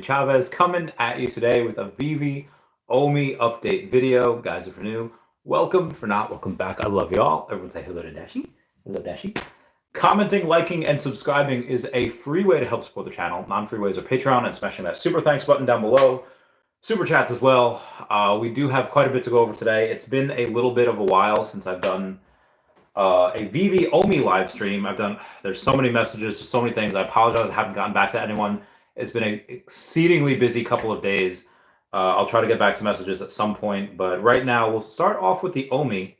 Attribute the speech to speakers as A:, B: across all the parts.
A: Chavez coming at you today with a Veve OMI update video. Guys, if you're new, welcome. For not, welcome back. I love y'all. Everyone say hello to Dashi. Hello, Dashi. Commenting, liking, and subscribing is a free way to help support the channel. Non-free ways are Patreon and smashing that super thanks button down below. Super chats as well. We do have quite a bit to go over today. It's been a little bit of a while since I've done a Veve OMI live stream. There's so many messages, there's so many things. I apologize I haven't gotten back to anyone. It's been an exceedingly busy couple of days. I'll try to get back to messages at some point, but right now we'll start off with the OMI.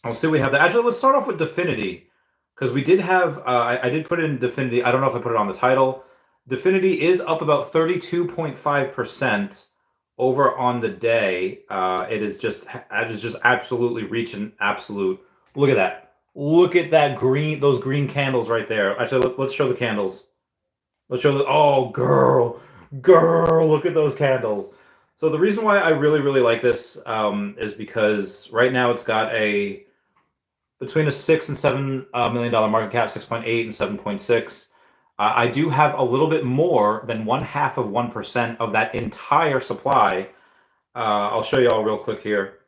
A: We'll see what we have there. Actually, let's start off with Definity, because we did have, I did put in Definity. I don't know if I put it on the title. Definity is up about 32.5% over on the day. It is just absolutely reaching absolute. Look at that. Look at that green, those green candles right there. Actually, let's show the candles. Let's show the, oh, girl, look at those candles. So the reason why I really like this is because right now it's got between a $6 and $7 million market cap, 6.8 and 7.6. I do have a little bit more than 0.5% of that entire supply. I'll show you all real quick here.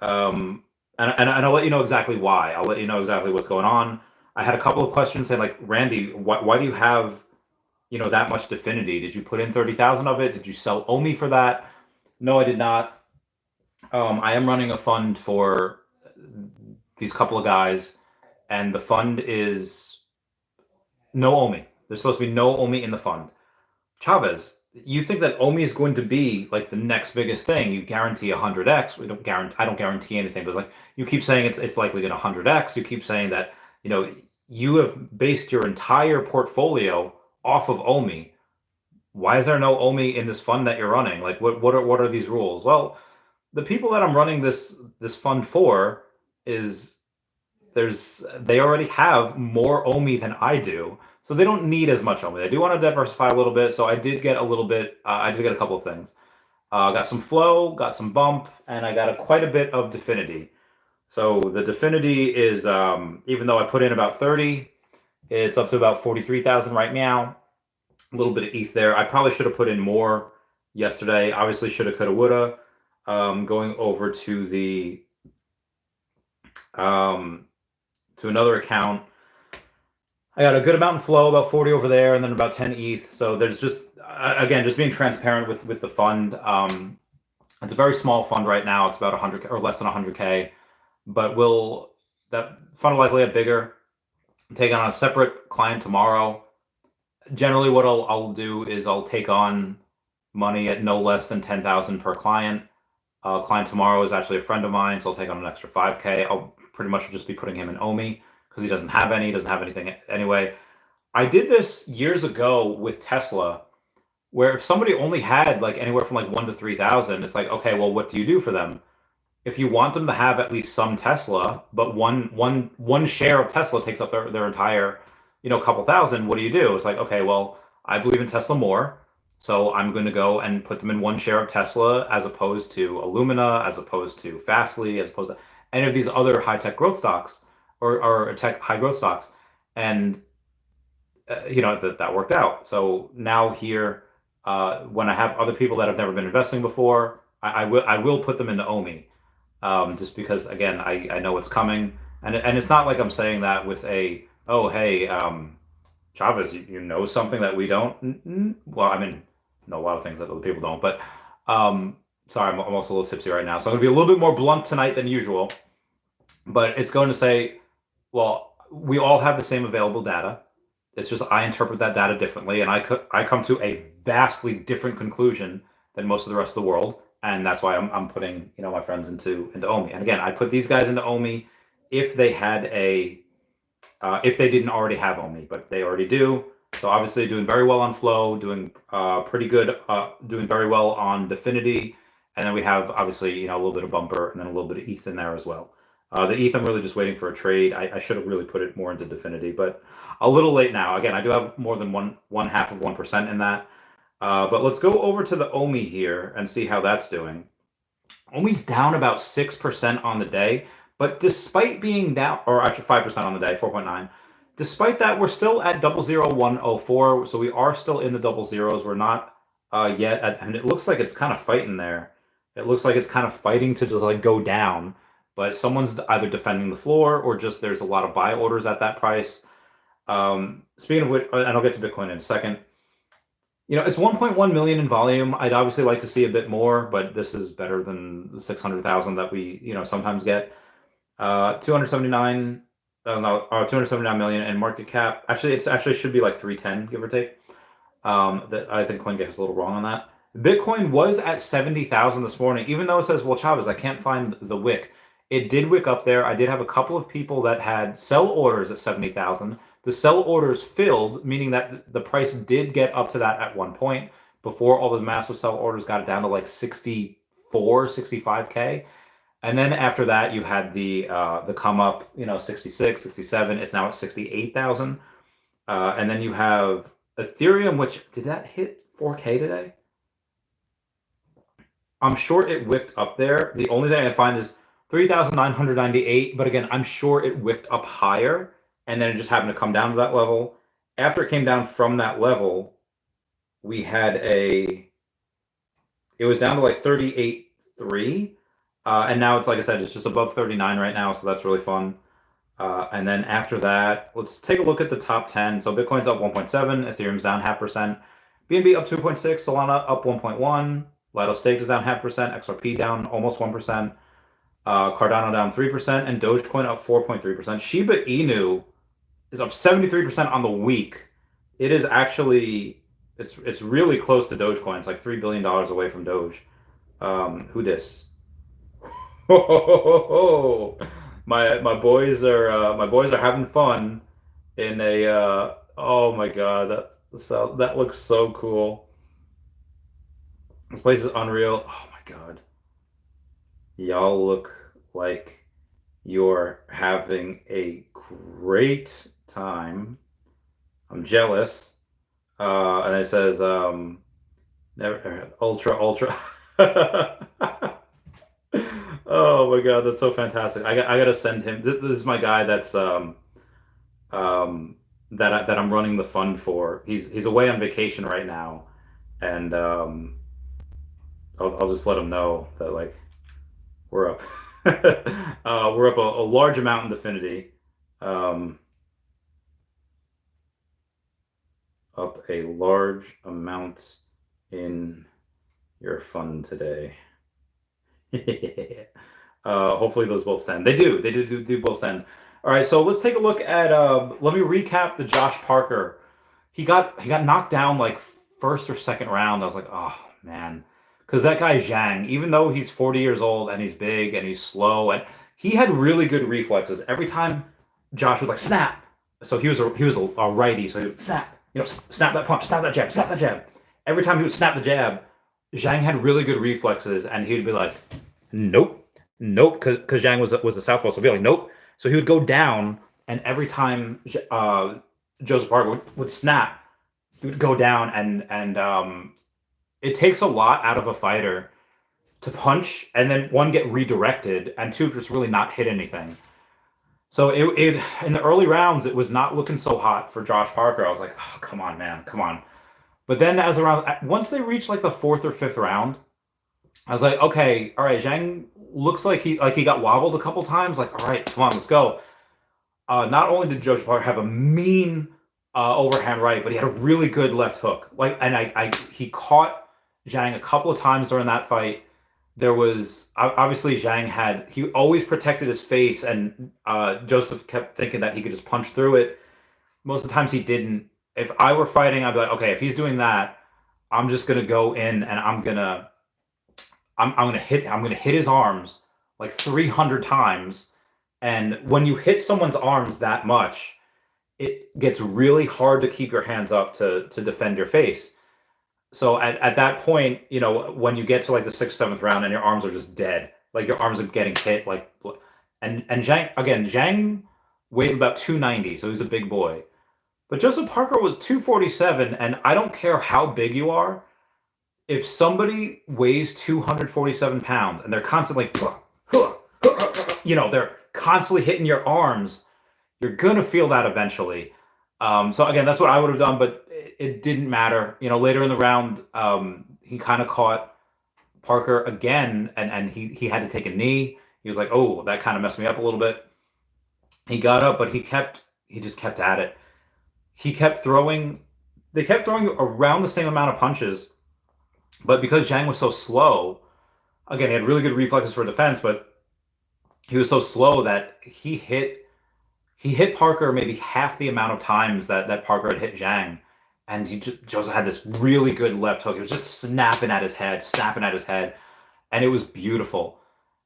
A: And I'll let you know exactly why. I'll let you know exactly what's going on. I had a couple of questions saying, like, Randy, why do you have, that much Definity? Did you put in 30,000 of it? Did you sell OMI for that? No, I did not. I am running a fund for these couple of guys, and the fund is no OMI. There's supposed to be no OMI in the fund. Chavez, you think that OMI is going to be like the next biggest thing? You guarantee 100x. I don't guarantee anything, but like you keep saying it's likely going to 100x. You keep saying that you have based your entire portfolio off of OMI. Why is there no OMI in this fund that you're running? Like what are these rules? Well, the people that I'm running this fund for they already have more OMI than I do. So they don't need as much OMI. They do want to diversify a little bit. So I did get a little bit, I did get a couple of things. Got some flow, got some bump, and I got quite a bit of Definity. So the Definity is, even though I put in about 30, it's up to about 43,000 right now. A little bit of ETH there. I probably should have put in more yesterday. Obviously, shoulda, coulda, woulda. Going over to the to another account. I got a good amount in flow, about 40 over there, and then about 10 ETH. So there's just, again, just being transparent with the fund. It's a very small fund right now. It's about 100 or less than 100K, but that fund will likely get bigger. Take on a separate client tomorrow. Generally, what I'll do is I'll take on money at no less than 10,000 per client. Client tomorrow is actually a friend of mine, so I'll take on an extra 5K. I'll pretty much just be putting him in OMI because he doesn't have anything anyway. I did this years ago with Tesla, where if somebody only had like anywhere from like 1 to 3,000, it's like, okay, well, what do you do for them? If you want them to have at least some Tesla, but one share of Tesla takes up their entire, couple thousand, what do you do? It's like, okay, well, I believe in Tesla more, so I'm going to go and put them in one share of Tesla as opposed to Illumina, as opposed to Fastly, as opposed to any of these other high-tech growth stocks or tech high growth stocks. And, that worked out. So now here, when I have other people that have never been investing before, I will put them into OMI. Just because, again, I know what's coming. And it's not like I'm saying that with oh, hey, Chavez, you know something that we don't? Well, I mean, know a lot of things that other people don't, but sorry, I'm almost a little tipsy right now. So I'm going to be a little bit more blunt tonight than usual. But it's going to say, well, we all have the same available data. It's just I interpret that data differently, and I come to a vastly different conclusion than most of the rest of the world. And that's why I'm putting my friends into OMI. And again, I put these guys into OMI if they had if they didn't already have OMI, but they already do. So obviously doing very well on flow, doing pretty good, doing very well on Definity, and then we have obviously a little bit of bumper and then a little bit of ETH in there as well. The ETH I'm really just waiting for a trade. I should have really put it more into Definity, but a little late now. Again, I do have more than 1/2% in that. But let's go over to the OMI here and see how that's doing. OMI's down about 6% on the day, but despite being down, or actually 5% on the day, 4.9. Despite that, we're still at 00104, so we are still in the double zeros. We're not yet, and it looks like it's kind of fighting there. It looks like it's kind of fighting to just like go down, but someone's either defending the floor or just there's a lot of buy orders at that price. Speaking of which, and I'll get to Bitcoin in a second. It's 1.1 million in volume. I'd obviously like to see a bit more, but this is better than the 600,000 that we, sometimes get. 279 million in market cap. Actually, it's actually should be like 310, give or take. That I think CoinGecko is a little wrong on that. Bitcoin was at 70,000 this morning, even though it says, well, Chavez, I can't find the wick. It did wick up there. I did have a couple of people that had sell orders at 70,000. The sell orders filled, meaning that the price did get up to that at one point before all the massive sell orders got it down to like 64, 65K. And then after that, you had the come up, 66, 67. It's now at 68,000. And then you have Ethereum, which did that hit 4K today? I'm sure it wicked up there. The only thing I find is 3,998. But again, I'm sure it wicked up higher, and then it just happened to come down to that level. After it came down from that level, we had it was down to like 38.3. And now it's, like I said, it's just above 39 right now, so that's really fun. And then after that, let's take a look at the top 10. So Bitcoin's up 1.7, Ethereum's down 0.5%, BNB up 2.6, Solana up 1.1, Lido Staked is down 0.5%, XRP down almost 1%, Cardano down 3%, and Dogecoin up 4.3%. Shiba Inu is up 73% on the week. It is actually, it's really close to Dogecoin. It's like $3 billion away from Doge. Who dis? My boys are having fun in a oh my god, that looks so cool. This place is unreal. Oh my god. Y'all look like you're having a great time. I'm jealous. And it says never ultra Oh my god, that's so fantastic. I gotta send him. This is my guy that's that I'm running the fund for. He's away on vacation right now, and I'll just let him know that like we're up. We're up a large amount in Definity. Up a large amount in your fund today. Hopefully those both send. They do both send. All right, so let's take a look at let me recap the Josh Parker. He got knocked down like first or second round. I was like, oh man, because that guy Zhang, even though he's 40 years old and he's big and he's slow, and he had really good reflexes every time Josh would like snap. So he was a righty, so he would snap, snap that punch, snap that jab, snap that jab. Every time he would snap the jab, Zhang had really good reflexes, and he'd be like, nope, because Zhang was a southpaw, so he'd be like, nope. So he would go down, and every time Joseph Parker would snap, he would go down, and it takes a lot out of a fighter to punch, and then one, get redirected, and two, just really not hit anything. So it in the early rounds, it was not looking so hot for Josh Parker. I was like, oh, come on, man, come on. But then once they reached like the fourth or fifth round, I was like, okay, all right, Zhang looks like he got wobbled a couple times. Like, all right, come on, let's go. Not only did Josh Parker have a mean overhand right, but he had a really good left hook. Like, and he caught Zhang a couple of times during that fight. There was obviously he always protected his face, and Joseph kept thinking that he could just punch through it. Most of the times he didn't. If I were fighting, I'd be like, okay, if he's doing that, I'm just gonna go in and I'm gonna hit his arms like 300 times. And when you hit someone's arms that much, it gets really hard to keep your hands up to defend your face. So at that point, when you get to like the 6th, 7th round and your arms are just dead, like your arms are getting hit, like, and Zhang weighed about 290, so he's a big boy. But Joseph Parker was 247, and I don't care how big you are. If somebody weighs 247 pounds and they're constantly, they're constantly hitting your arms, you're gonna feel that eventually. So again, that's what I would have done. But it didn't matter. Later in the round, he kind of caught Parker again, and he had to take a knee. He was like, "Oh, that kind of messed me up a little bit." He got up, but he just kept at it. He kept throwing. They kept throwing around the same amount of punches, but because Zhang was so slow, again, he had really good reflexes for defense, but he was so slow that he hit Parker maybe half the amount of times that Parker had hit Zhang. And Joseph had this really good left hook. It was just snapping at his head, snapping at his head. And it was beautiful.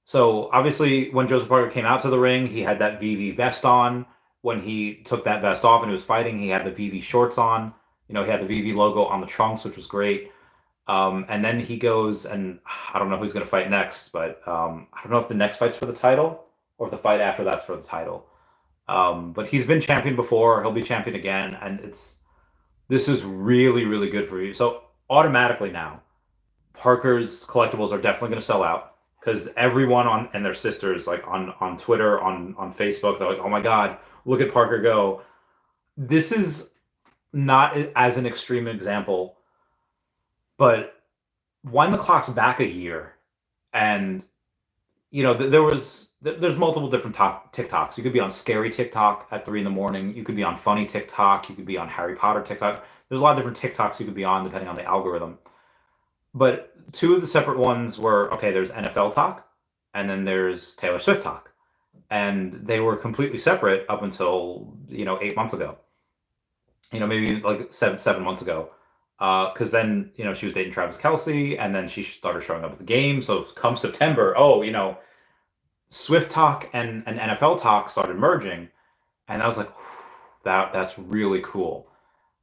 A: So obviously, when Joseph Parker came out to the ring, he had that Veve vest on. When he took that vest off and he was fighting, he had the Veve shorts on. He had the Veve logo on the trunks, which was great. And then he goes, and I don't know who's going to fight next, but I don't know if the next fight's for the title or if the fight after that's for the title. But he's been champion before. He'll be champion again, and this is really, really good for you. So automatically now, Parker's collectibles are definitely going to sell out because everyone and their sisters, like on Twitter, on Facebook, they're like, "Oh my God, look at Parker go." This is not as an extreme example, but wind the clocks back a year, and there's multiple different TikToks. You could be on scary TikTok at 3 in the morning. You could be on funny TikTok. You could be on Harry Potter TikTok. There's a lot of different TikToks you could be on depending on the algorithm. But two of the separate ones were, okay, there's NFL talk and then there's Taylor Swift talk. And they were completely separate up until, 8 months ago. Maybe like 7 months ago. Because then, she was dating Travis Kelce and then she started showing up at the game. So come September, Swift talk and NFL talk started merging, and I was like, that's really cool.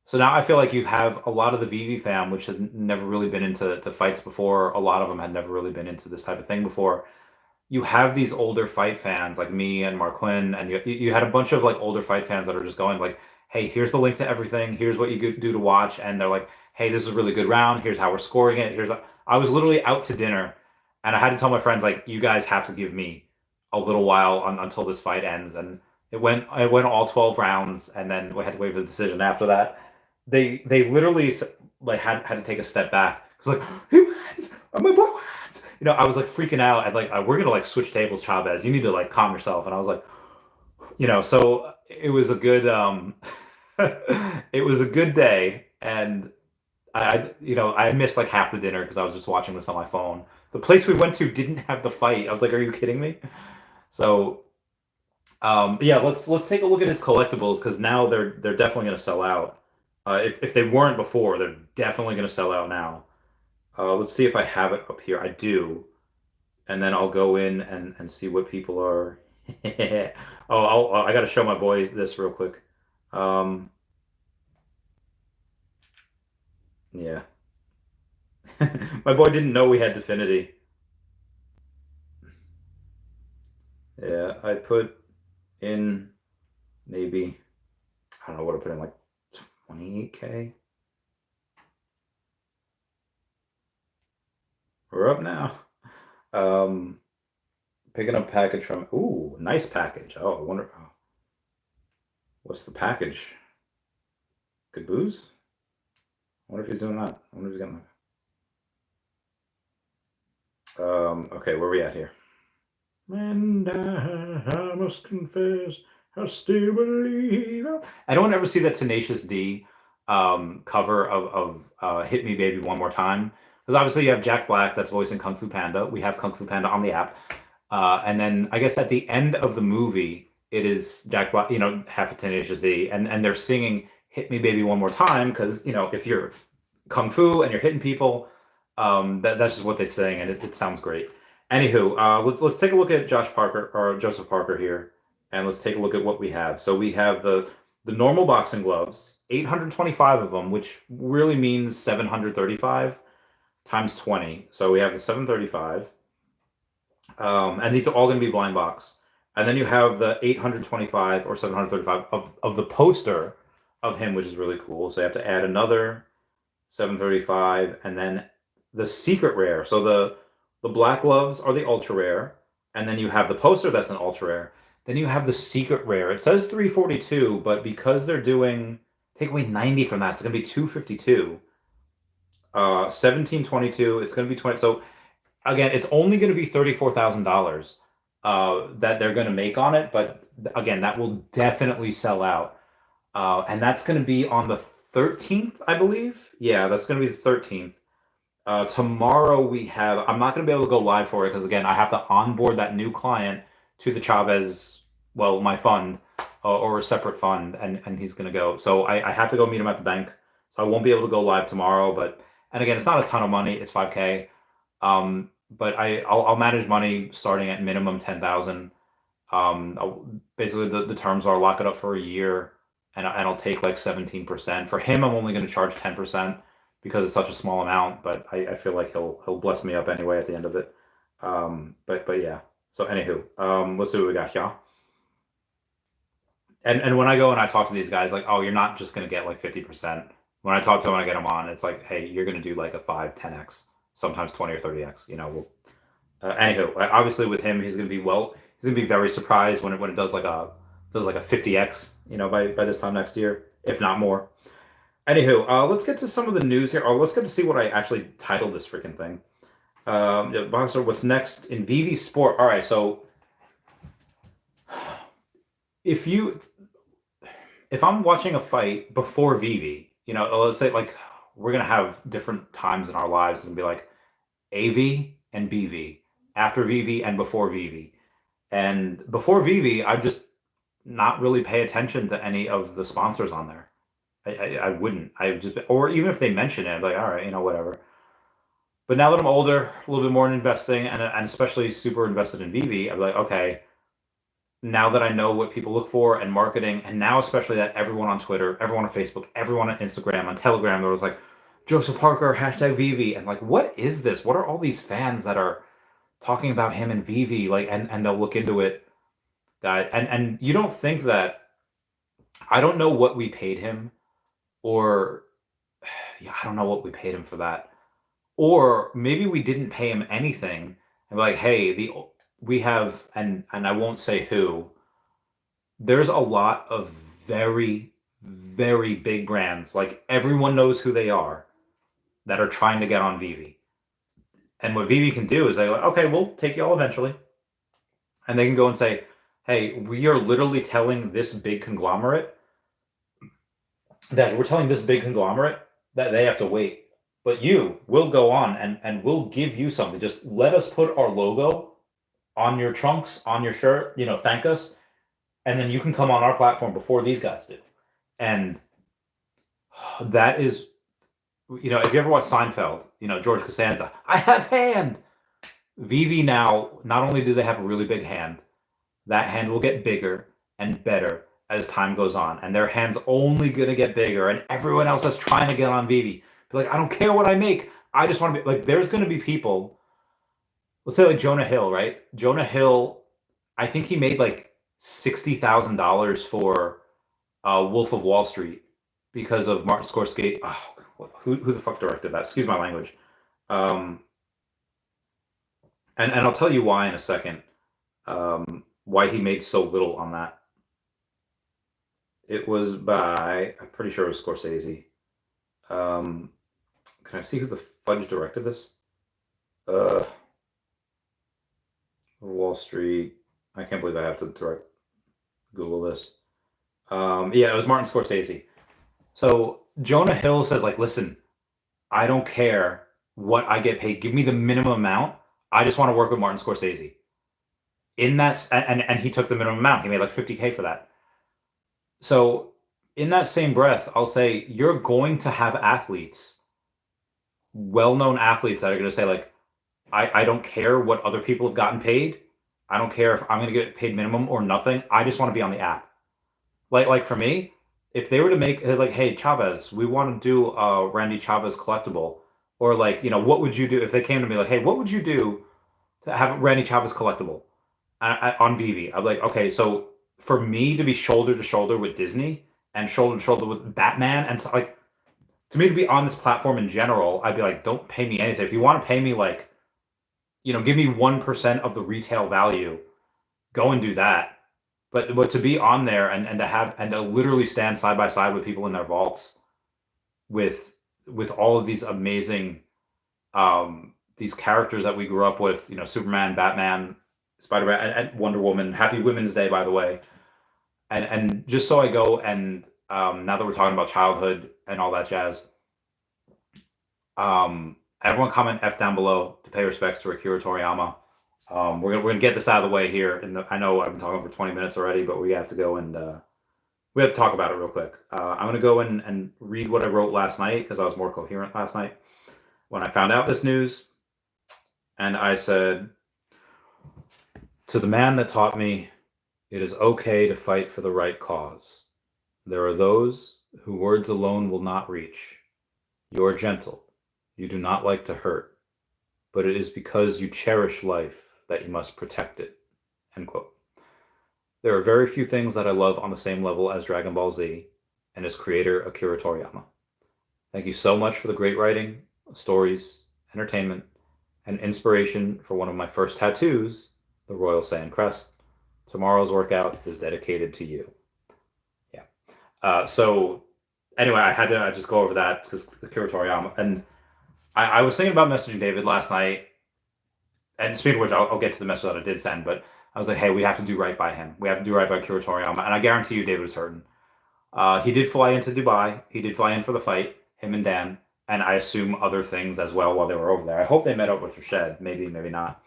A: So now I feel like you have a lot of the Veve fam, which had never really been into fights before. A lot of them had never really been into this type of thing before. You have these older fight fans like me and Marquin, and you had a bunch of like older fight fans that are just going like, "Hey, here's the link to everything. Here's what you could do to watch," and they're like, "Hey, this is a really good round. Here's how we're scoring it. I was literally out to dinner, and I had to tell my friends like, "You guys have to give me a little while until this fight ends," and it went all 12 rounds, and then we had to wait for the decision after that. They literally like had to take a step back because like, he wins, oh, my boy wins. I was like freaking out and like, we're gonna like switch tables, Chavez. You need to like calm yourself. And I was like, so it was a good it was a good day, and I missed like half the dinner because I was just watching this on my phone. The place we went to didn't have the fight. I was like, "Are you kidding me?" So, yeah, let's take a look at his collectibles because now they're definitely going to sell out. If they weren't before, they're definitely going to sell out now. Let's see if I have it up here. I do, and then I'll go in and see what people are. Oh, I got to show my boy this real quick. Yeah. My boy didn't know we had Definity. Yeah, I put in maybe, I don't know what I put in, like 28K. We're up now. Picking up package from, ooh, nice package. Oh, I wonder, what's the package? Good booze? I wonder if he's doing that. I wonder if he's getting that. Okay, where are we at here? And I must confess, I still believe. I don't ever see that Tenacious D cover of Hit Me Baby One More Time. Because obviously you have Jack Black that's voicing Kung Fu Panda. We have Kung Fu Panda on the app. And then I guess at the end of the movie, it is Jack Black, half of Tenacious D. And they're singing Hit Me Baby One More Time because, if you're Kung Fu and you're hitting people, that's just what they sing, and it sounds great. Anywho, let's take a look at Josh Parker or Joseph Parker here, and let's take a look at what we have. So we have the normal boxing gloves, 825 of them, which really means 735 times 20. So we have the 735, and these are all going to be blind box. And then you have the 825 or 735 of the poster of him, which is really cool. So you have to add another 735, and then the secret rare. So the black gloves are the ultra rare, and then you have the poster that's an ultra rare. Then you have the secret rare. It says 342, but because they're doing Take away 90 from that, it's going to be 252. 1722, it's going to be 20. So again, it's only going to be $34,000 that they're going to make on it. But again, that will definitely sell out. And that's going to be on the 13th, I believe. Yeah, that's going to be the 13th. Tomorrow we have, I'm not going to be able to go live for it because again, I have to onboard that new client to the Chavez, well, my fund or a separate fund, and he's going to go. So I have to go meet him at the bank. So I won't be able to go live tomorrow, but, and again, it's not a ton of money. It's 5K. But I'll manage money starting at minimum 10,000. Basically the terms are lock it up for a year and I'll take like 17%. For him, I'm only going to charge 10% because it's such a small amount, but I feel like he'll bless me up anyway at the end of it. But yeah. So anywho, let's see what we got here. And when I go and I talk to these guys, like, oh, you're not just going to get like 50%. When I talk to them and I get them on, it's like, hey, you're going to do like a 5, 10x, sometimes 20 or 30x, you know. Anywho, obviously with him, he's going to be very surprised when it does like a 50x, you know, by this time next year, if not more. Anywho, let's get to some of the news here. Let's get to see what I actually titled this freaking thing. Boxer, what's next in Veve Sport? All right, so if I'm watching a fight before Veve, you know, let's say like we're gonna have different times in our lives. It's gonna be like AV and BV, after Veve and before Veve. And before Veve, I just not really pay attention to any of the sponsors on there. I wouldn't. I just, or even if they mention it, I'm like, all right, you know, whatever. But now that I'm older, a little bit more in investing, and especially super invested in Veve, I'm like, okay, now that I know what people look for and marketing, and now especially that everyone on Twitter, everyone on Facebook, everyone on Instagram, on Telegram, there was like, Joseph Parker, hashtag Veve, and like, what is this? What are all these fans that are talking about him and Veve? Like, and they'll look into it, guys. And you don't think that, I don't know what we paid him, or yeah, I don't know what we paid him for that. Or maybe we didn't pay him anything. And like, hey, we have, and I won't say who, there's a lot of very, very big brands, like everyone knows who they are, that are trying to get on Veve. And what Veve can do is they're like, okay, we'll take y'all eventually. And they can go and say, hey, we are literally telling this big conglomerate that that they have to wait. But we'll go on and we'll give you something. Just let us put our logo on your trunks, on your shirt, you know, thank us. And then you can come on our platform before these guys do. And that is, you know, if you ever watch Seinfeld, you know, George Costanza, I have hand. Veve now, not only do they have a really big hand, that hand will get bigger and better as time goes on. And their hand's only going to get bigger. And everyone else that's trying to get on Veve, be like, I don't care what I make. I just want to be, like, there's going to be people, let's say like Jonah Hill, right? Jonah Hill, I think he made like $60,000 for Wolf of Wall Street because of Martin Scorsese. Oh, who the fuck directed that? Excuse my language. And I'll tell you why in a second. Why he made so little on that. It was by, I'm pretty sure it was Scorsese. Can I see who the fudge directed this? Wall Street. I can't believe I have to Google this. Yeah, it was Martin Scorsese. So Jonah Hill says, like, listen, I don't care what I get paid. Give me the minimum amount. I just want to work with Martin Scorsese. In that, and he took the minimum amount. He made like 50K for that. So in that same breath, I'll say, you're going to have athletes, well-known athletes, that are going to say, like, I don't care what other people have gotten paid. I don't care if I'm going to get paid minimum or nothing. I just want to be on the app. Like for me, if they were to make, like, hey, Chavez, we want to do a Randy Chavez collectible, or like, you know, what would you do if they came to me like, hey, what would you do to have a Randy Chavez collectible on Veve? I'm like, okay, so for me to be shoulder to shoulder with Disney and shoulder to shoulder with Batman, and so, like, to me to be on this platform in general, I'd be like, don't pay me anything. If you want to pay me, like, you know, give me 1% of the retail value, go and do that. but to be on there and to literally stand side by side with people in their vaults with all of these amazing these characters that we grew up with, Superman, Batman, Spider-Man, and Wonder Woman. Happy Women's Day, by the way. And just so I go and now that we're talking about childhood and all that jazz, everyone comment F down below to pay respects to Akira Toriyama. We're gonna get this out of the way here. I know I've been talking for 20 minutes already, but we have to go and we have to talk about it real quick. I'm gonna go and read what I wrote last night because I was more coherent last night when I found out this news. And I said, to the man that taught me it is okay to fight for the right cause, there are those who words alone will not reach. You are gentle. You do not like to hurt, but it is because you cherish life that you must protect it. End quote. There are very few things that I love on the same level as Dragon Ball Z and its creator, Akira Toriyama. Thank you so much for the great writing, stories, entertainment, and inspiration for one of my first tattoos, the Royal Saiyan Crest. Tomorrow's workout is dedicated to you. Yeah. So anyway, I had to just go over that because Akira Toriyama. And I was thinking about messaging David last night. And speaking of which, I'll get to the message that I did send, but I was like, hey, we have to do right by him. We have to do right by Akira Toriyama. And I guarantee you David was hurting. He did fly into Dubai. He did fly in for the fight, him and Dan. And I assume other things as well while they were over there. I hope they met up with Rashid. Maybe, maybe not.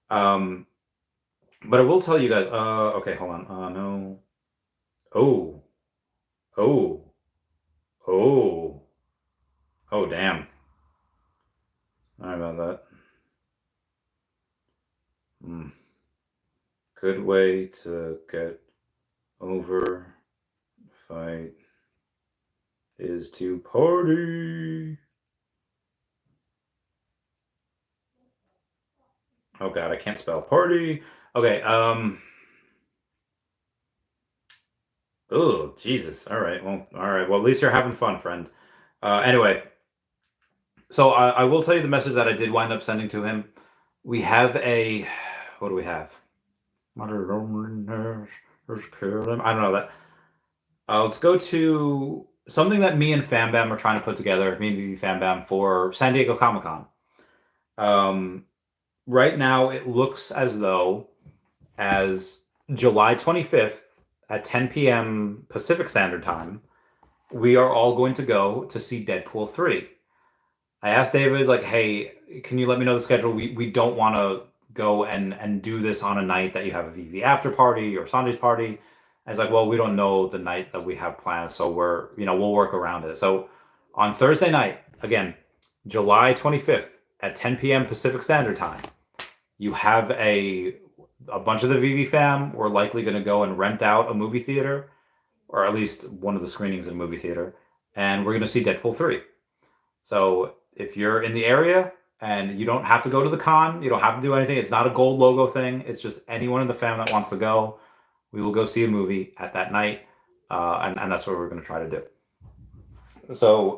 A: But I will tell you guys, okay, hold on. No. Oh, damn. Sorry about that. Good way to get over the fight is to party. Oh god, I can't spell party. Okay, oh, Jesus. All right. Well, at least you're having fun, friend. Anyway, so I will tell you the message that I did wind up sending to him. We have a, what do we have? I don't know that. Let's go to something that me and Fam Bam are trying to put together, me and Veve Fam Bam, for San Diego Comic-Con. Right now, it looks as though as July 25th at 10 p.m. Pacific Standard Time, we are all going to go to see Deadpool 3. I asked David, like, hey, can you let me know the schedule? We don't want to go and do this on a night that you have a Veve after party or Sunday's party. I was like, well, we don't know the night that we have planned, so we'll work around it. So on Thursday night, again, July 25th at 10 p.m. Pacific Standard Time, you have a bunch of the Veve fam. We're likely going to go and rent out a movie theater, or at least one of the screenings in a movie theater, and we're going to see Deadpool 3. So if you're in the area and you don't have to go to the con, you don't have to do anything. It's not a gold logo thing. It's just anyone in the fam that wants to go. We will go see a movie at that night, and that's what we're going to try to do. So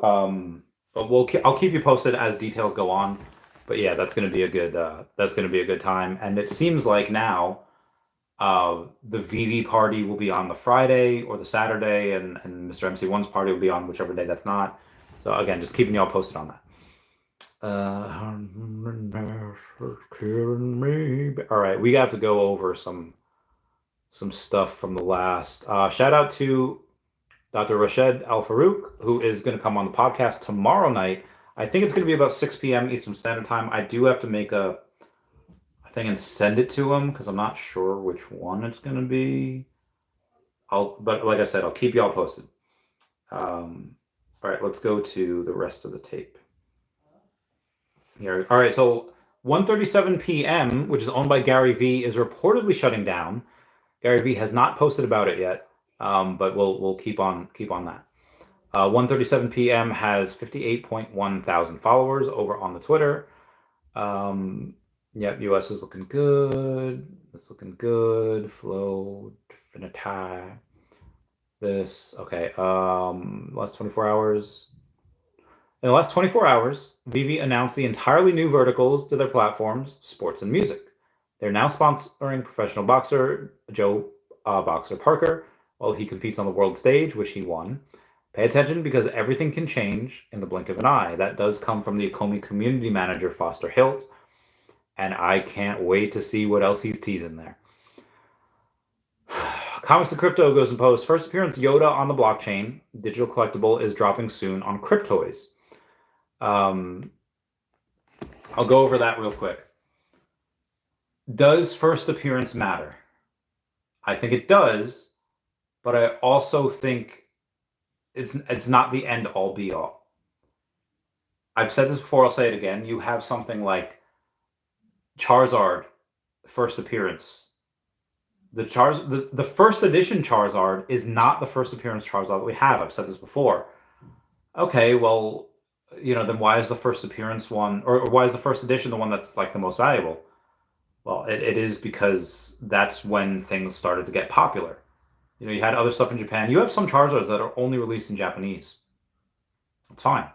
A: I'll keep you posted as details go on. But yeah, that's going to be a good time. And it seems like now the Veve party will be on the Friday or the Saturday, and Mr. MC1's party will be on whichever day that's not. So again, just keeping y'all posted on that. All right, we have to go over some stuff from the last. Shout out to Dr. Rashid Al Farooq, who is going to come on the podcast tomorrow night. I think it's going to be about 6 p.m. Eastern Standard Time. I do have to make a thing and send it to him because I'm not sure which one it's going to be. But like I said, I'll keep y'all posted. All right, let's go to the rest of the tape. Here. All right, so 1:37 p.m., which is owned by Gary V, is reportedly shutting down. Gary V has not posted about it yet, but we'll keep on that. 1:37 p.m. has 58.1 thousand followers over on the Twitter. Yep, US is looking good. It's looking good. Flow, Definiti. This, okay. Last 24 hours. In the last 24 hours, Veve announced the entirely new verticals to their platforms, sports and music. They're now sponsoring professional boxer Joe boxer Parker while he competes on the world stage, which he won. Pay attention because everything can change in the blink of an eye. That does come from the OMI community manager, Foster Hilt, and I can't wait to see what else he's teasing there. Comics and Crypto goes and posts, first appearance Yoda on the blockchain. Digital collectible is dropping soon on Cryptoys. I'll go over that real quick. Does first appearance matter? I think it does, but I also think it's not the end all be all. I've said this before, I'll say it again. You have something like Charizard first appearance. The first edition Charizard is not the first appearance Charizard that we have. I've said this before. Okay, well, then why is the first appearance one, or why is the first edition the one that's like the most valuable? Well, it is because that's when things started to get popular. You had other stuff in Japan. You have some Charizards that are only released in Japanese. It's fine.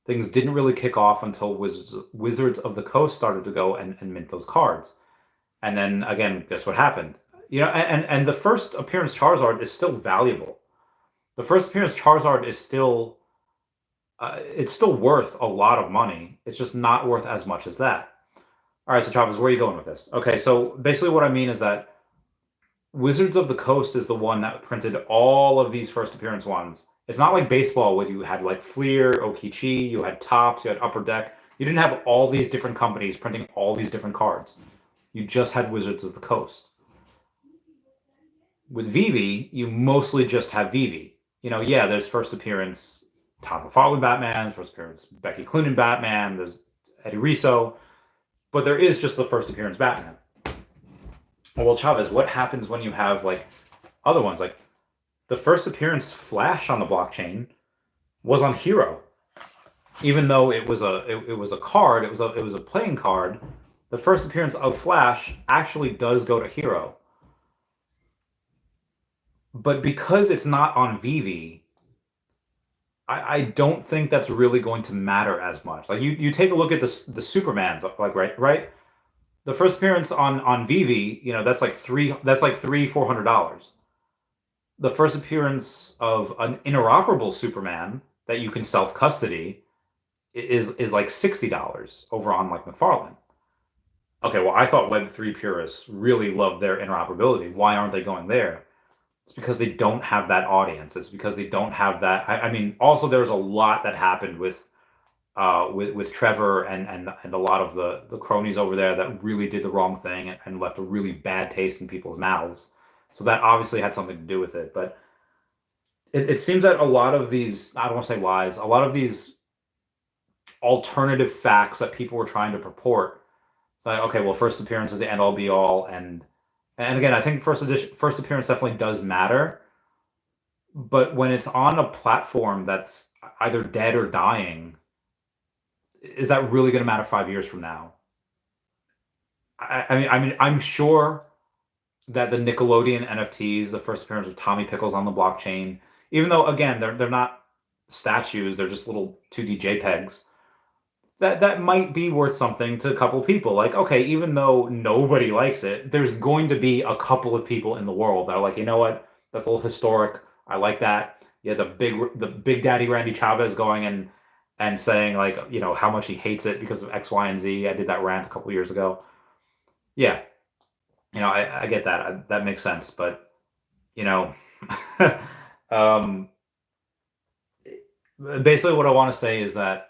A: Things didn't really kick off until Wizards of the Coast started to go and mint those cards. And then, again, guess what happened? And the first appearance Charizard is still valuable. The first appearance Charizard is still... it's still worth a lot of money. It's just not worth as much as that. All right, so Chavez, where are you going with this? Okay, so basically what I mean is that Wizards of the Coast is the one that printed all of these first appearance ones. It's not like baseball where you had like Fleer, Okichi, you had Topps, you had Upper Deck. You didn't have all these different companies printing all these different cards. You just had Wizards of the Coast. With Veve, you mostly just have Veve. Yeah, there's first appearance Todd McFarlane Batman, first appearance Becky Cloonan Batman, there's Eddie Riso, but there is just the first appearance Batman. Well, Chavez, what happens when you have like other ones? Like the first appearance Flash on the blockchain was on Hero, even though it was a card, it was a playing card. The first appearance of Flash actually does go to Hero, but because it's not on Veve, I don't think that's really going to matter as much. Like you take a look at the Supermans, like right. The first appearance on Veve, that's like $400. The first appearance of an interoperable Superman that you can self custody is like $60 over on like McFarlane. Okay, well, I thought Web3 purists really loved their interoperability. Why aren't they going there? It's because they don't have that audience. It's because they don't have that. I mean, also there's a lot that happened with Trevor and a lot of the cronies over there that really did the wrong thing and left a really bad taste in people's mouths. So that obviously had something to do with it. But it seems that a lot of these, I don't want to say lies, a lot of these alternative facts that people were trying to purport. It's like, okay, well, first appearance is the end all be all, and again, I think first appearance definitely does matter. But when it's on a platform that's either dead or dying, is that really going to matter 5 years from now? I mean, I'm sure that the Nickelodeon NFTs, the first appearance of Tommy Pickles on the blockchain, even though again they're not statues, they're just little 2D JPEGs. That might be worth something to a couple of people. Like, okay, even though nobody likes it, there's going to be a couple of people in the world that are like, you know what, that's a little historic. I like that. Yeah, the big daddy Randy Chavez going and saying like, how much he hates it because of X, Y, and Z. I did that rant a couple of years ago. Yeah, I get that. That makes sense. But basically, what I want to say is that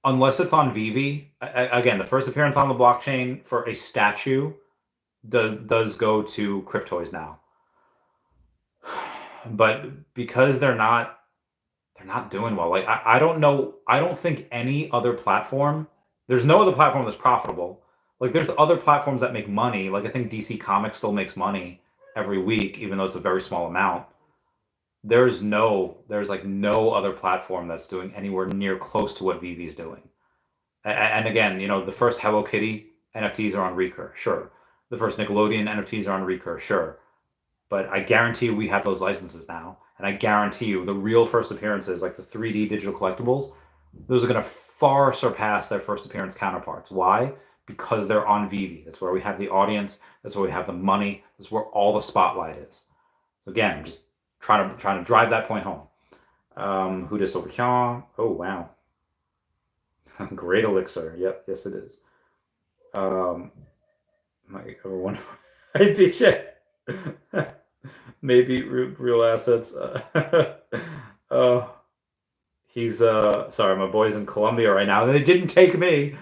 A: unless it's on Veve, again, the first appearance on the blockchain for a statue does go to Cryptoys now. But because they're not doing well. Like I don't know. I don't think any other platform. There's no other platform that's profitable. Like there's other platforms that make money. Like I think DC Comics still makes money every week, even though it's a very small amount. There's like no other platform that's doing anywhere near close to what Veve is doing. And again, the first Hello Kitty NFTs are on Recur, sure. The first Nickelodeon NFTs are on Recur, sure. But I guarantee you we have those licenses now. And I guarantee you the real first appearances, like the 3D digital collectibles, those are going to far surpass their first appearance counterparts. Why? because they're on Veve. That's where we have the audience. That's where we have the money. That's where all the spotlight is. So again, I'm just trying to drive that point home. Who does over here? Oh wow, great elixir. Yep, yes it is. Might ever wonder I'd be check. Maybe real assets. He's sorry, my boy's in Colombia right now. They didn't take me.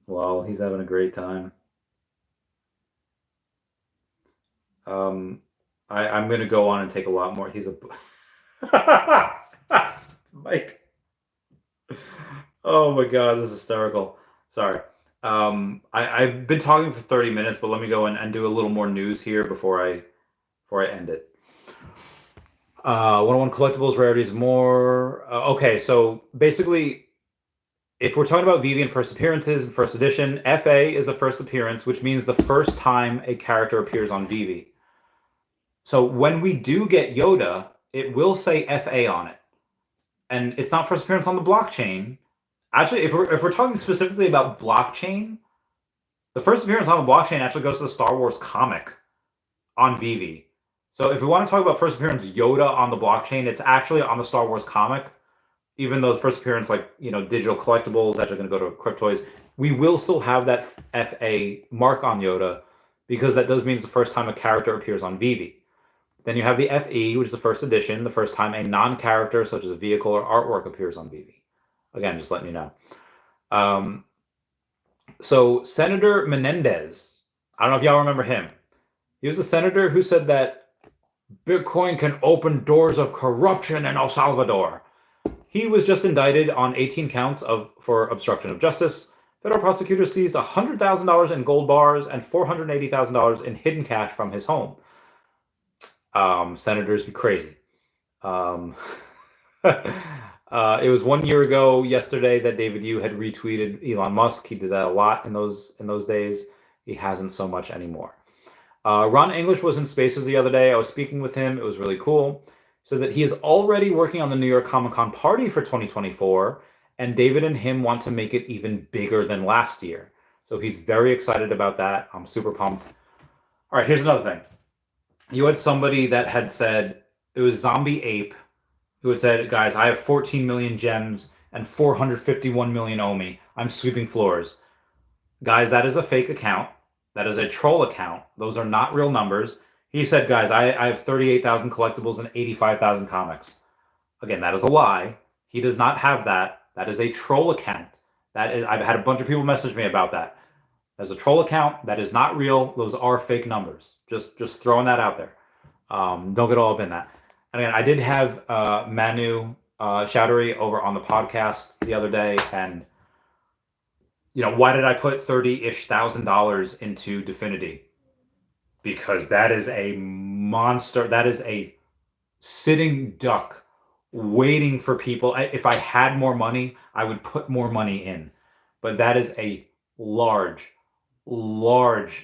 A: Well, he's having a great time. I'm gonna go on and take a lot more. He's a Mike. Oh my god, this is hysterical. Sorry. I've been talking for 30 minutes, but let me go and do a little more news here before I end it. 101 collectibles, rarities, more. Okay, so basically, if we're talking about Veve and first appearances and first edition, FA is a first appearance, which means the first time a character appears on Veve. So when we do get Yoda, it will say FA on it. And it's not first appearance on the blockchain. Actually, if we're talking specifically about blockchain, the first appearance on the blockchain actually goes to the Star Wars comic on Veve. So if we want to talk about first appearance Yoda on the blockchain, it's actually on the Star Wars comic. Even though the first appearance, like, digital collectibles, is actually going to go to Cryptoys, we will still have that FA mark on Yoda because that does mean it's the first time a character appears on Veve. Then you have the FE, which is the first edition, the first time a non-character such as a vehicle or artwork appears on Veve. Again, just letting you know. So Senator Menendez, I don't know if y'all remember him. He was a senator who said that Bitcoin can open doors of corruption in El Salvador. He was just indicted on 18 counts for obstruction of justice. Federal prosecutors seized $100,000 in gold bars and $480,000 in hidden cash from his home. Senators be crazy. It was 1 year ago yesterday that David Yu had retweeted Elon Musk. He did that a lot in those days. He hasn't so much anymore. Ron English was in Spaces the other day. I was speaking with him. It was really cool. So that he is already working on the New York Comic Con party for 2024, and David and him want to make it even bigger than last year. So he's very excited about that. I'm super pumped. All right, here's another thing. You had somebody that had said, it was Zombie Ape, who had said, guys, I have 14 million gems and 451 million OMI. I'm sweeping floors. Guys, that is a fake account. That is a troll account. Those are not real numbers. He said, guys, I have 38,000 collectibles and 85,000 comics. Again, that is a lie. He does not have that. That is a troll account. I've had a bunch of people message me about that. That's a troll account. That is not real. Those are fake numbers. Just throwing that out there. Don't get all up in that. And again, I did have Manu Chowdhury over on the podcast the other day, and why did I put $30,000 into Definity? Because that is a monster. That is a sitting duck waiting for people. If I had more money, I would put more money in. But that is a large,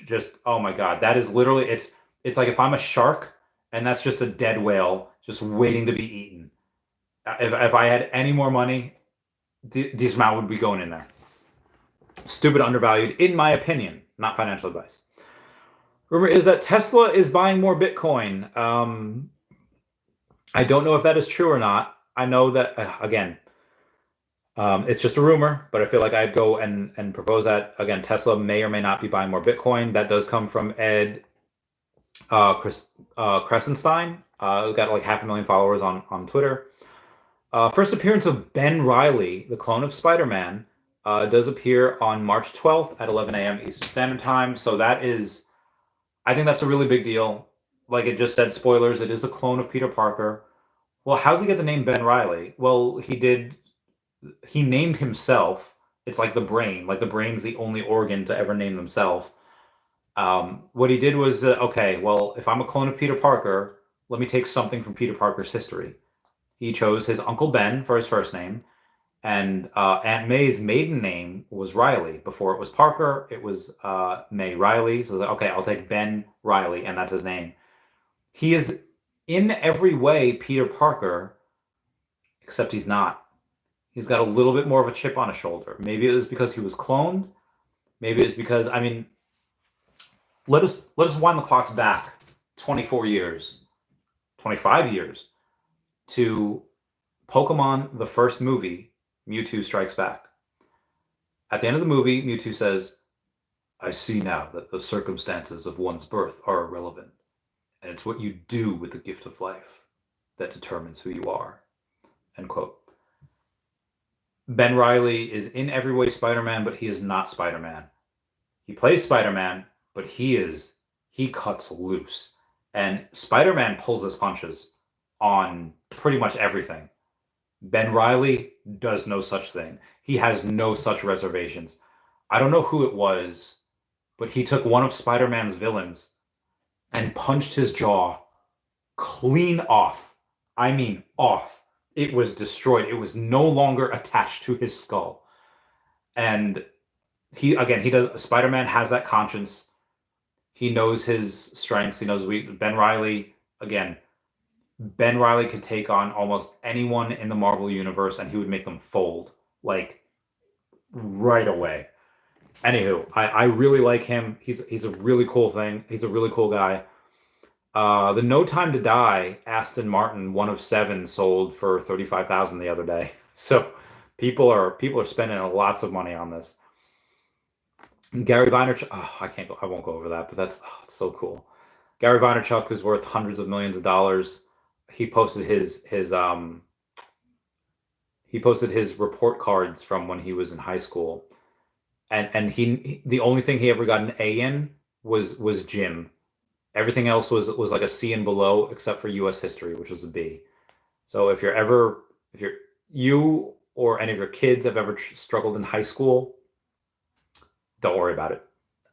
A: just, oh my God. That is literally, it's like if I'm a shark and that's just a dead whale just waiting to be eaten. If I had any more money, this amount would be going in there. Stupid, undervalued, in my opinion. Not financial advice. Rumor is that Tesla is buying more Bitcoin. I don't know if that is true or not. I know that, again, it's just a rumor, but I feel like I'd go and propose that. Again, Tesla may or may not be buying more Bitcoin. That does come from Ed Kresenstein. Who's got like 500,000 followers on Twitter. First appearance of Ben Reilly, the clone of Spider-Man, does appear on March 12th at 11 a.m. Eastern Standard Time. So that is, I think that's a really big deal. Like it just said, spoilers, it is a clone of Peter Parker. Well, how does he get the name Ben Reilly? Well, he named himself. It's like the brain. Like the brain's the only organ to ever name themselves. What he did was, okay, well, if I'm a clone of Peter Parker, let me take something from Peter Parker's history. He chose his Uncle Ben for his first name, and Aunt May's maiden name was Riley. Before it was Parker, it was May Riley. So, okay, I'll take Ben Riley, and that's his name. He is in every way Peter Parker, except he's not. He's got a little bit more of a chip on his shoulder. Maybe it was because he was cloned. Maybe it's because, I mean, let us wind the clocks back 24 years, 25 years to Pokemon, the first movie, Mewtwo Strikes Back. At the end of the movie, Mewtwo says, I see now that the circumstances of one's birth are irrelevant, and it's what you do with the gift of life that determines who you are. End quote. Ben Reilly is in every way Spider-Man, but he is not Spider-Man. He plays Spider-Man, but he cuts loose. And Spider-Man pulls his punches on pretty much everything. Ben Reilly does no such thing. He has no such reservations. I don't know who it was, but he took one of Spider-Man's villains and punched his jaw clean off. I mean, off. It was destroyed. It was no longer attached to his skull. And he does. Spider-Man has that conscience. He knows his strengths. He knows Ben Reilly, again, Ben Reilly could take on almost anyone in the Marvel universe and he would make them fold, like, right away. Anywho, I really like him. He's a really cool thing. He's a really cool guy. The No Time to Die Aston Martin, one of 7, sold for $35,000 the other day. So people are spending lots of money on this. Gary Vaynerchuk, I won't go over that, but that's it's so cool. Gary Vaynerchuk is worth hundreds of millions of dollars. He posted his report cards from when he was in high school, and the only thing he ever got an A in was gym. Everything else was like a C and below, except for U.S. history, which was a B. So if you or any of your kids have ever struggled in high school, don't worry about it.